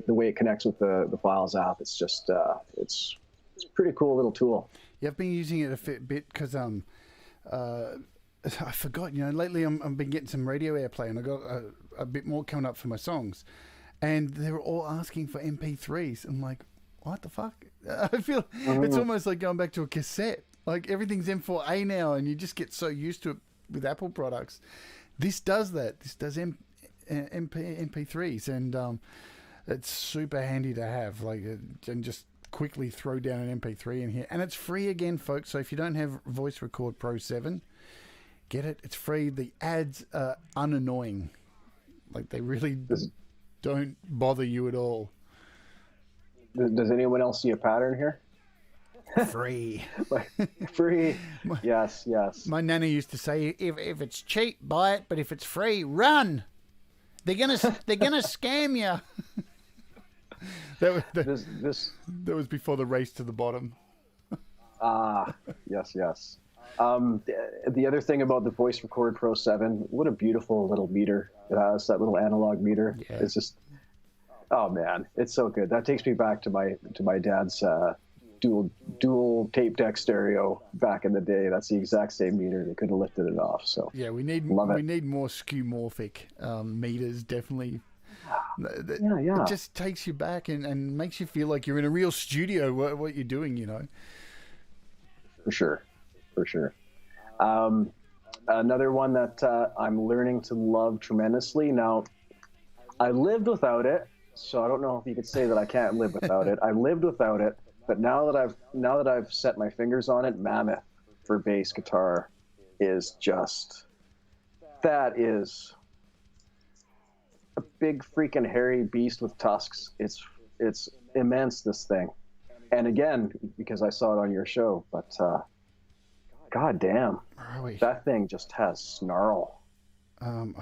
The way it connects with the Files app, it's just it's a pretty cool little tool. Yeah, I've been using it a fair bit because I forgot. Lately I've been getting some radio airplay, and I got a bit more coming up for my songs, and they were all asking for MP3s. I'm like, what the fuck? I feel it's almost like going back to a cassette. Like everything's M4A now, and you just get so used to it with Apple products. This does that. This does MP3s, and it's super handy to have. And just quickly throw down an MP3 in here, and it's free again, folks. So if you don't have Voice Record Pro 7, get it. It's free. The ads are unannoying. Like they really don't bother you at all. Does anyone else see a pattern here? Free. Free. Yes. My nana used to say, if it's cheap, buy it, but if it's free, run. They're gonna scam you. That was before the race to the bottom. Yes. The other thing about the Voice Record Pro 7, what a beautiful little meter it has, that little analog meter. Yeah. It's just, oh man, it's so good. That takes me back to my dad's dual tape deck stereo back in the day. That's the exact same meter. They could have lifted it off. So yeah, we need more skeuomorphic meters, definitely. Yeah. It just takes you back and makes you feel like you're in a real studio. What you're doing, For sure. Another one that I'm learning to love tremendously. Now, I lived without it, so I don't know if you could say that I can't live without it. I lived without it, but now that I've set my fingers on it, Mammoth for bass guitar is a big freaking hairy beast with tusks. It's immense, this thing. And again, because I saw it on your show, but god damn, that thing just has snarl. I'm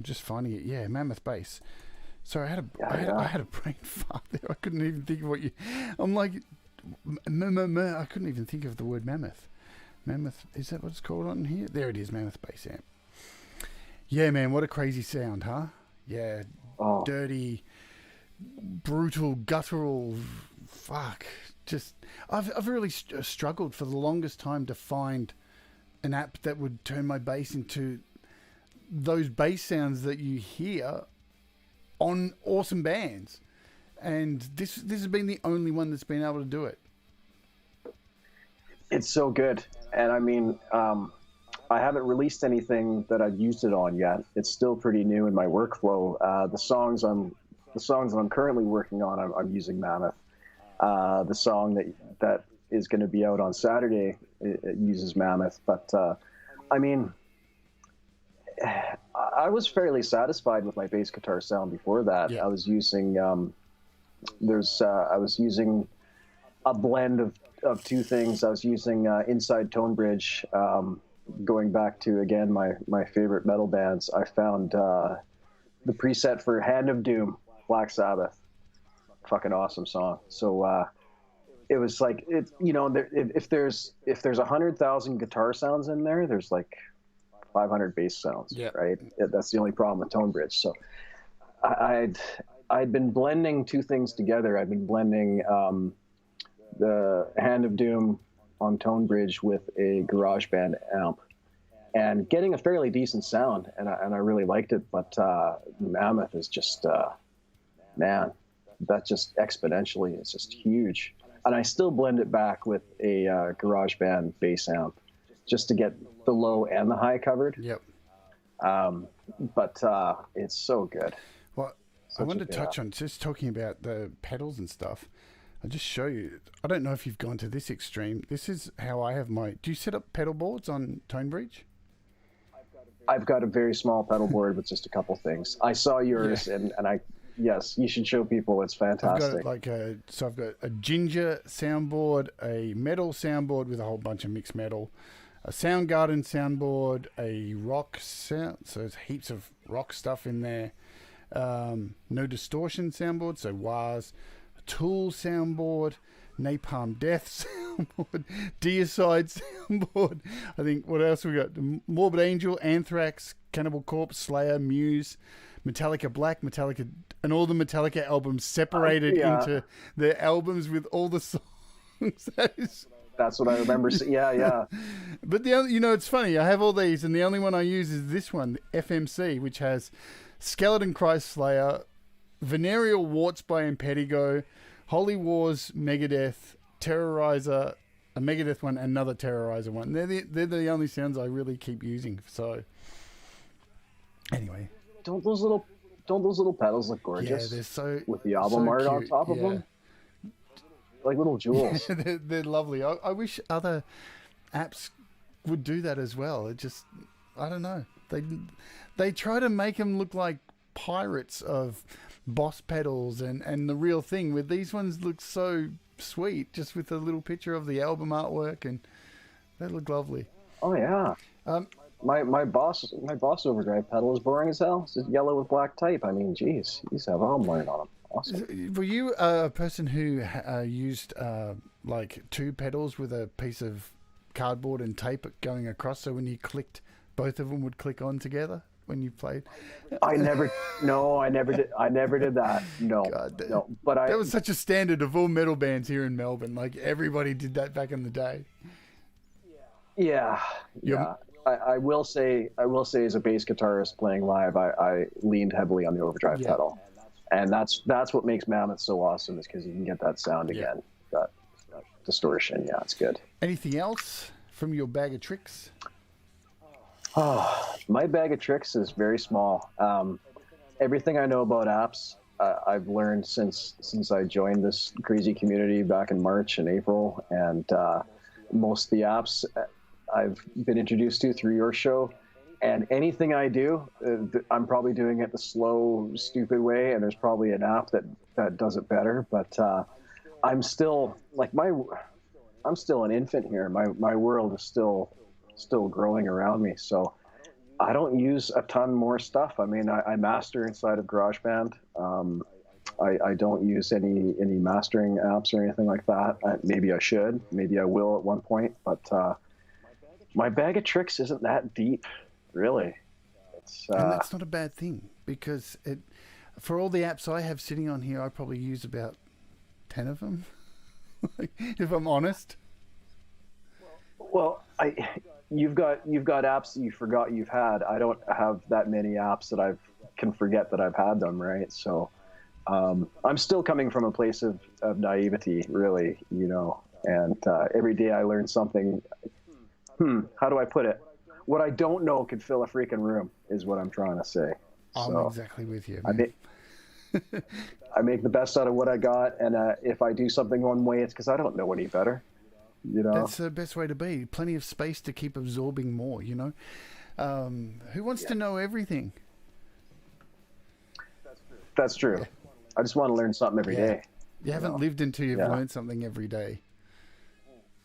just finding it. Yeah, Mammoth bass. Sorry, I had a brain fart there. I couldn't even think of what you. I'm like, I couldn't even think of the word mammoth. Mammoth, is that what it's called on here? There it is, Mammoth bass amp. Yeah, man, what a crazy sound, huh? Yeah, dirty, brutal, guttural. Fuck. Just, I've really struggled for the longest time to find an app that would turn my bass into those bass sounds that you hear on awesome bands, and this has been the only one that's been able to do it. It's so good, and I mean, I haven't released anything that I've used it on yet. It's still pretty new in my workflow. The songs I'm the songs that I'm currently working on, I'm using Mammoth. The song that is going to be out on Saturday, it uses Mammoth. But I mean, I was fairly satisfied with my bass guitar sound before that. Yeah. I was using I was using a blend of two things. I was using Inside Tone Bridge. Going back to, again, my favorite metal bands, I found the preset for Hand of Doom, Black Sabbath. Fucking awesome song. So it was like, it, you know, if there's 100,000 guitar sounds in there, there's like 500 bass sounds, right? That's the only problem with Tone Bridge. So I'd been blending two things together. I'd been blending the Hand of Doom on Tone Bridge with a GarageBand amp and getting a fairly decent sound, and I really liked it. But Mammoth is just, man, that just exponentially is just huge. And I still blend it back with a GarageBand bass amp just to get the low and the high covered. Yep. But it's so good. Well, I wanted to touch on just talking about the pedals and stuff. I'll just show you. I don't know if you've gone to this extreme. This is how I have my... Do you set up pedal boards on Tone Bridge? I've got a very small pedal board with just a couple things. I saw yours, and I... Yes, you should show people. It's fantastic. I've got a ginger soundboard, a metal soundboard with a whole bunch of mixed metal, a Soundgarden soundboard, a rock sound, so there's heaps of rock stuff in there. No distortion soundboard, so wahs, a Tool soundboard, Napalm Death soundboard, Deicide soundboard. I think, what else we got? Morbid Angel, Anthrax, Cannibal Corpse, Slayer, Muse, Metallica Black, Metallica, and all the Metallica albums separated into their albums with all the songs. That's what I remember. Yeah. But it's funny. I have all these, and the only one I use is this one, the FMC, which has Skeleton Christ Slayer, Venereal Warts by Impetigo, Holy Wars, Megadeth, Terrorizer, a Megadeth one, another Terrorizer one. They're the only sounds I really keep using. So anyway. Don't those little pedals look gorgeous? Yeah, they're so with the album art on top of them, like little jewels. they're lovely. I wish other apps would do that as well. It just, I don't know. They try to make them look like pirates of Boss pedals and the real thing. With these ones look so sweet, just with a little picture of the album artwork, and they look lovely. Oh yeah. My Boss overdrive pedal is boring as hell. It's just yellow with black type. I mean, geez, these have album art on them. Awesome. Were you a person who used like two pedals with a piece of cardboard and tape going across, so when you clicked, both of them would click on together when you played? I never did that. No, God, no. But that was such a standard of all metal bands here in Melbourne. Like, everybody did that back in the day. Yeah. I will say as a bass guitarist playing live, I leaned heavily on the overdrive pedal, and that's what makes Mammoth so awesome, is because you can get that sound again, that distortion. Yeah, it's good. Anything else from your bag of tricks? Oh, my bag of tricks is very small. Everything I know about apps, I've learned since I joined this crazy community back in March and April, and most of the apps I've been introduced to through your show, and anything I do, I'm probably doing it the slow, stupid way, and there's probably an app that does it better. But I'm still I'm still an infant here. My world is still growing around me, so I don't use a ton more stuff. I mean, I master inside of GarageBand. I don't use any mastering apps or anything like that. Maybe I should. Maybe I will at one point, but my bag of tricks isn't that deep, really. And that's not a bad thing, because for all the apps I have sitting on here, I probably use about 10 of them, if I'm honest. Well, you've got apps that you forgot you've had. I don't have that many apps that I can forget that I've had them, right? So I'm still coming from a place of naivety, really, and every day I learn something. How do I put it? What I don't know could fill a freaking room, is what I'm trying to say. I'm exactly with you, man. I make the best out of what I got, and if I do something one way, it's because I don't know any better. You know, That's the best way to be. Plenty of space to keep absorbing more. You know, who wants to know everything? That's true. Yeah. I just want to learn something every day. You haven't lived until you've learned something every day.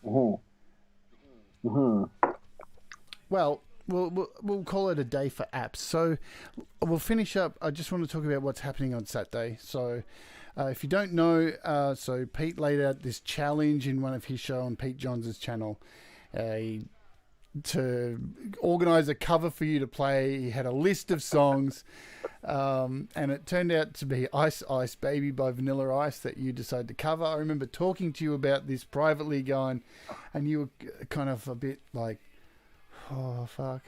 Mm-hmm. Mm-hmm. Well, we'll call it a day for apps. So we'll finish up. I just want to talk about what's happening on Saturday. So if you don't know, so Pete laid out this challenge in one of his show on Pete Johns' channel to organise a cover for you to play. He had a list of songs, and it turned out to be Ice Ice Baby by Vanilla Ice that you decided to cover. I remember talking to you about this privately, going, and you were kind of a bit like, oh fuck,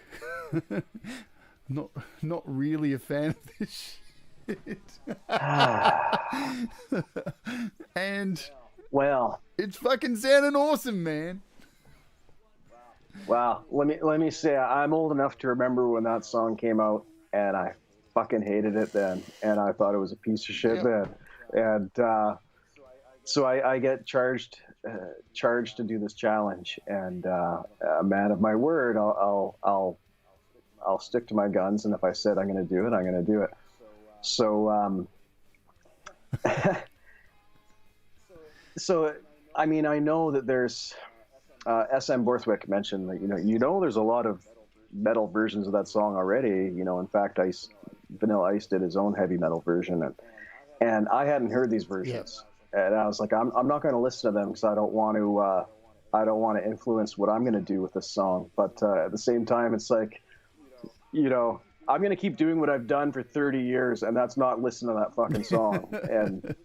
not really a fan of this shit. And well, it's fucking sounding awesome, man. Wow, let me say, I'm old enough to remember when that song came out, and I fucking hated it then, and I thought it was a piece of shit then, and so I get charged to do this challenge, and a man of my word, I'll stick to my guns, and if I said I'm going to do it, I'm going to do it. So so I mean, I know that there's. SM Borthwick mentioned that there's a lot of metal versions of that song already. In fact, Vanilla Ice did his own heavy metal version, and I hadn't heard these versions, and I was like, I'm not going to listen to them because I don't want to influence what I'm going to do with this song. But at the same time, it's like, I'm going to keep doing what I've done for 30 years, and that's not listen to that fucking song. And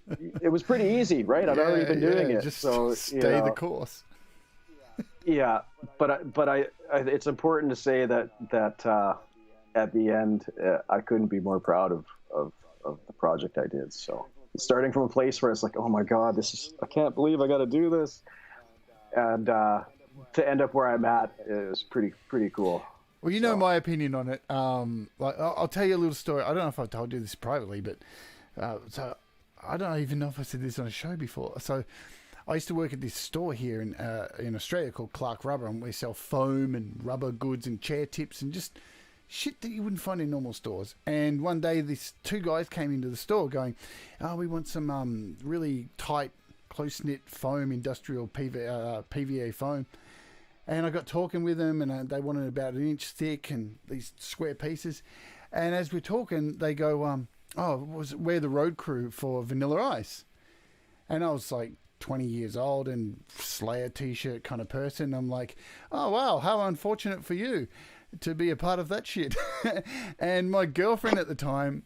it was pretty easy, right? I've already been doing it, just so stay the course. Yeah, but it's important to say that at the end, I couldn't be more proud of the project I did. So starting from a place where it's like, oh my God, I can't believe I got to do this, and to end up where I'm at is pretty cool. Well, you know my opinion on it. Like I'll tell you a little story. I don't know if I've told you this privately, but so I don't even know if I said this on a show before. So I used to work at this store here in Australia called Clark Rubber, and we sell foam and rubber goods and chair tips and just shit that you wouldn't find in normal stores. And one day, these two guys came into the store going, "Oh, we want some really tight, close-knit foam, industrial PVA foam." And I got talking with them, and they wanted about an inch thick and these square pieces. And as we're talking, they go, we're the road crew for Vanilla Ice. And I was like 20 years old and Slayer t-shirt kind of person. I'm like, oh, wow, how unfortunate for you to be a part of that shit. And my girlfriend at the time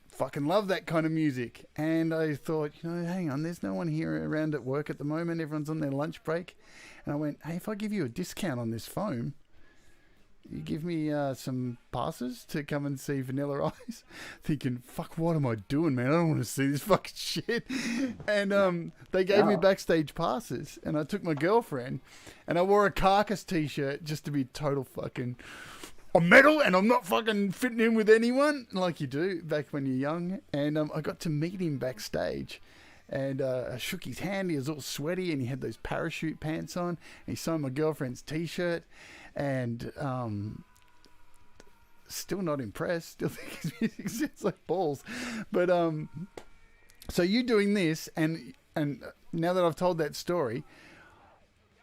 fucking loved that kind of music. And I thought, hang on, there's no one here around at work at the moment. Everyone's on their lunch break. And I went, hey, if I give you a discount on this foam, you give me some passes to come and see Vanilla Ice? Thinking, fuck, what am I doing, man? I don't want to see this fucking shit. And they gave me backstage passes, and I took my girlfriend, and I wore a Carcass t-shirt just to be total fucking, I'm metal, and I'm not fucking fitting in with anyone, like you do back when you're young. And I got to meet him backstage. And I shook his hand. He was all sweaty, and he had those parachute pants on. And he signed my girlfriend's t-shirt, and still not impressed. Still think his music sounds like balls. But so you doing this, and now that I've told that story,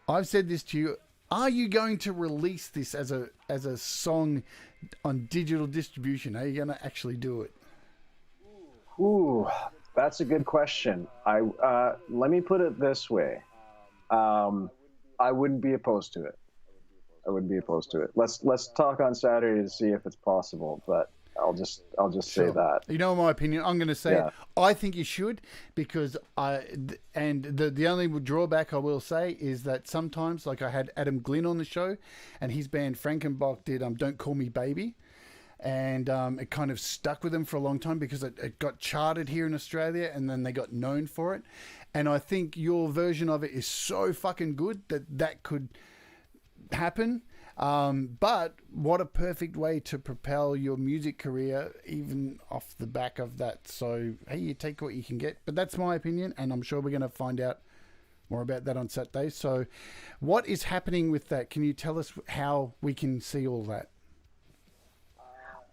I've said this to you. Are you going to release this as a song on digital distribution? Are you going to actually do it? Ooh. That's a good question. Let me put it this way. I wouldn't be opposed to it. Let's talk on Saturday to see if it's possible, but I'll just say that. You know my opinion. I'm going to say I think you should, because the only drawback I will say is that sometimes, like I had Adam Glynn on the show, and his band Frankenbach did Don't Call Me Baby. And it kind of stuck with them for a long time because it got charted here in Australia, and then they got known for it. And I think your version of it is so fucking good that could happen. But what a perfect way to propel your music career, even off the back of that. So, hey, you take what you can get. But that's my opinion, and I'm sure we're going to find out more about that on Saturday. So, what is happening with that? Can you tell us how we can see all that?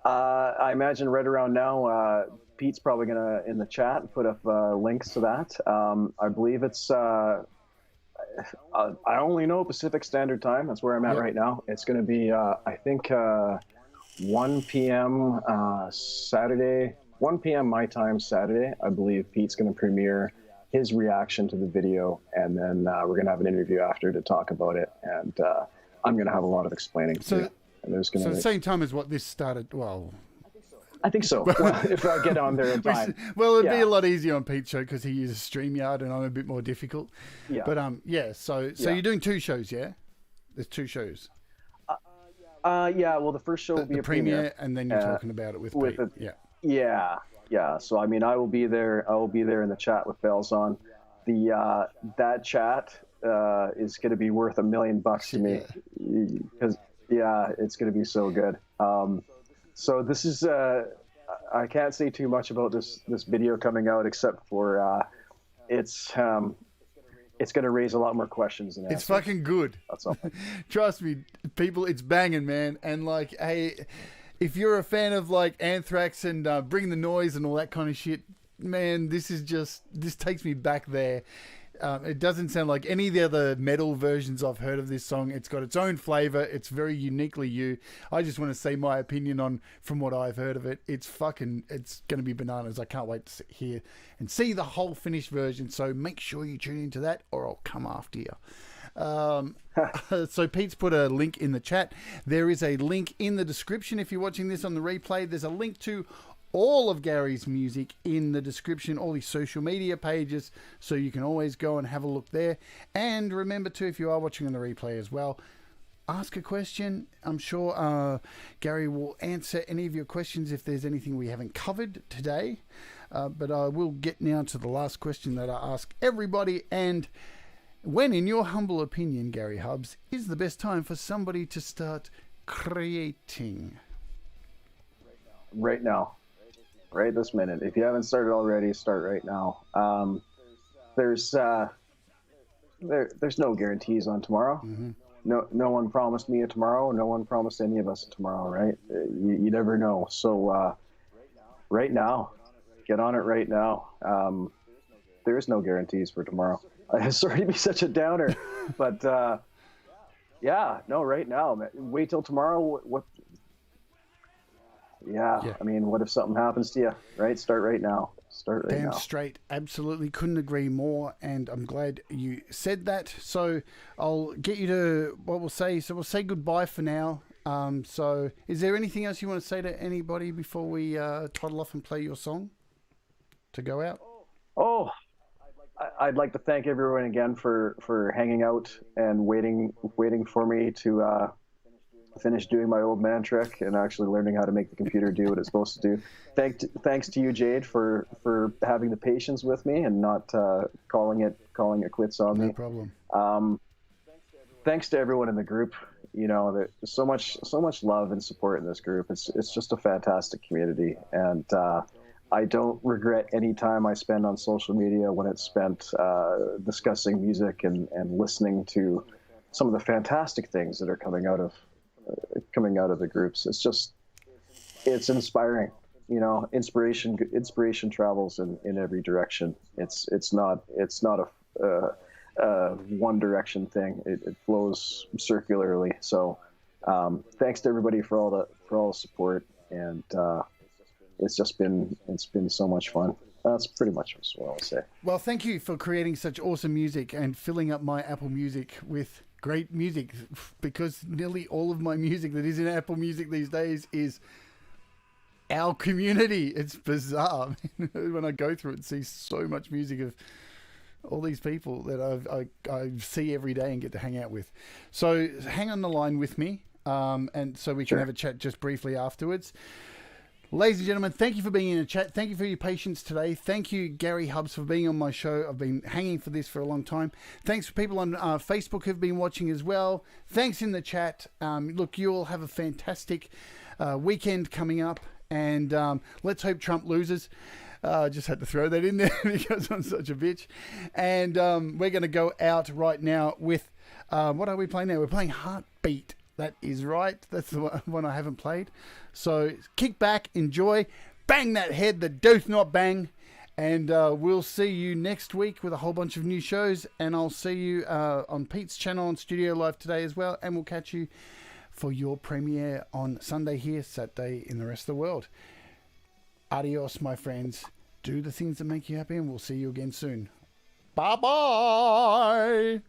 I imagine right around now, Pete's probably going to, in the chat, put up links to that. I believe it's, I only know Pacific Standard Time. That's where I'm at right now. It's going to be, I think, 1 p.m. Saturday, 1 p.m. my time Saturday. I believe Pete's going to premiere his reaction to the video, and then we're going to have an interview after to talk about it, and I'm going to have a lot of explaining to do. And there's going to the same time as what this started. Well, I think so. If I get on there in time. Well, it'd be a lot easier on Pete's show because he uses StreamYard and I'm a bit more difficult. Yeah. But so you're doing 2 shows, yeah? There's 2 shows. Yeah. Well, the first show will be the a premiere, and then you're talking about it with Pete. Yeah. So I mean, I will be there. I will be there in the chat with bells on. The that chat is going to be worth $1 million to me because it's going to be so good. So this is I can't say too much about this video coming out except for it's going to raise a lot more questions than answers. It's fucking good. That's all. Trust me, people, it's banging, man. And like, hey, if you're a fan of like Anthrax and Bring the Noise and all that kind of shit, man, this takes me back there. It doesn't sound like any of the other metal versions I've heard of this song. It's got its own flavor. It's very uniquely you. I just want to say my opinion from what I've heard of it. It's going to be bananas. I can't wait to hear and see the whole finished version. So make sure you tune into that or I'll come after you. So Pete's put a link in the chat. There is a link in the description. If you're watching this on the replay, there's a link to all of Gary's music in the description, all his social media pages, so you can always go and have a look there. And remember too, if you are watching on the replay as well, ask a question. I'm sure Gary will answer any of your questions if there's anything we haven't covered today. But I will get now to the last question that I ask everybody. And when, in your humble opinion, Gary Hubbs, is the best time for somebody to start creating? Right now. Right this minute. If you haven't started already, start right now. There's no guarantees on tomorrow. Mm-hmm. No one promised me a tomorrow. No one promised any of us a tomorrow, right? You never know. So right now, get on it right now. There is no guarantees for tomorrow. Sorry to be such a downer, but right now. Wait till tomorrow. What? Yeah, I mean, what if something happens to you, right? Start right now. Start right now. Damn straight. Absolutely couldn't agree more, and I'm glad you said that. So I'll get you to what we'll say. So we'll say goodbye for now. So is there anything else you want to say to anybody before we toddle off and play your song to go out? Oh, I'd like to thank everyone again for hanging out and waiting for me to finish doing my old man trick and actually learning how to make the computer do what it's supposed to do. Thanks to you, Jade, for having the patience with me and not calling it quits on me. No problem. Thanks to everyone in the group. You know, there's so much love and support in this group. It's just a fantastic community, and I don't regret any time I spend on social media when it's spent discussing music and listening to some of the fantastic things that are coming out of the groups. It's inspiring. You know, inspiration travels in every direction. It's not a one direction thing. It flows circularly. So thanks to everybody for all the support, and it's been so much fun. That's pretty much what I'll say. Well, thank you for creating such awesome music and filling up my Apple Music with great music, because nearly all of my music that is in Apple Music these days is our community. It's bizarre when I go through it and see so much music of all these people that I see every day and get to hang out with. So hang on the line with me, and so we can have a chat just briefly afterwards. Ladies and gentlemen, thank you for being in the chat. Thank you for your patience today. Thank you, Gary Hubbs, for being on my show. I've been hanging for this for a long time. Thanks for people on Facebook who've been watching as well. Thanks in the chat. Look, you all have a fantastic weekend coming up, and let's hope Trump loses. I just had to throw that in there because I'm such a bitch. And we're going to go out right now with, what are we playing now? We're playing Heartbeat. That is right. That's the one I haven't played. So kick back, enjoy, bang that head that doth not bang. And we'll see you next week with a whole bunch of new shows. And I'll see you on Pete's channel on Studio Live today as well. And we'll catch you for your premiere on Sunday here, Saturday in the rest of the world. Adios, my friends. Do the things that make you happy, and we'll see you again soon. Bye-bye.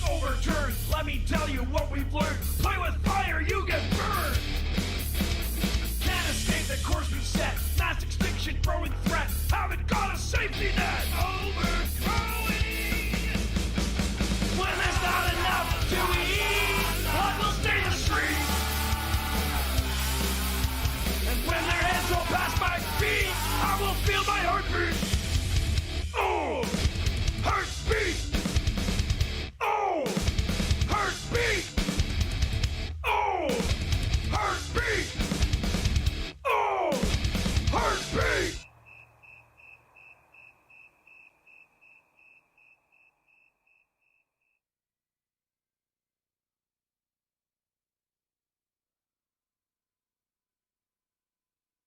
Overturned. Let me tell you what we've learned. Play with fire, you get burned. Can't escape the course we've set. Mass extinction, growing threat. Haven't got a safety net. Overthrowing. When there's not enough to eat, blood will stain the streets. And when their heads roll past my feet, I will feel my heartbeat.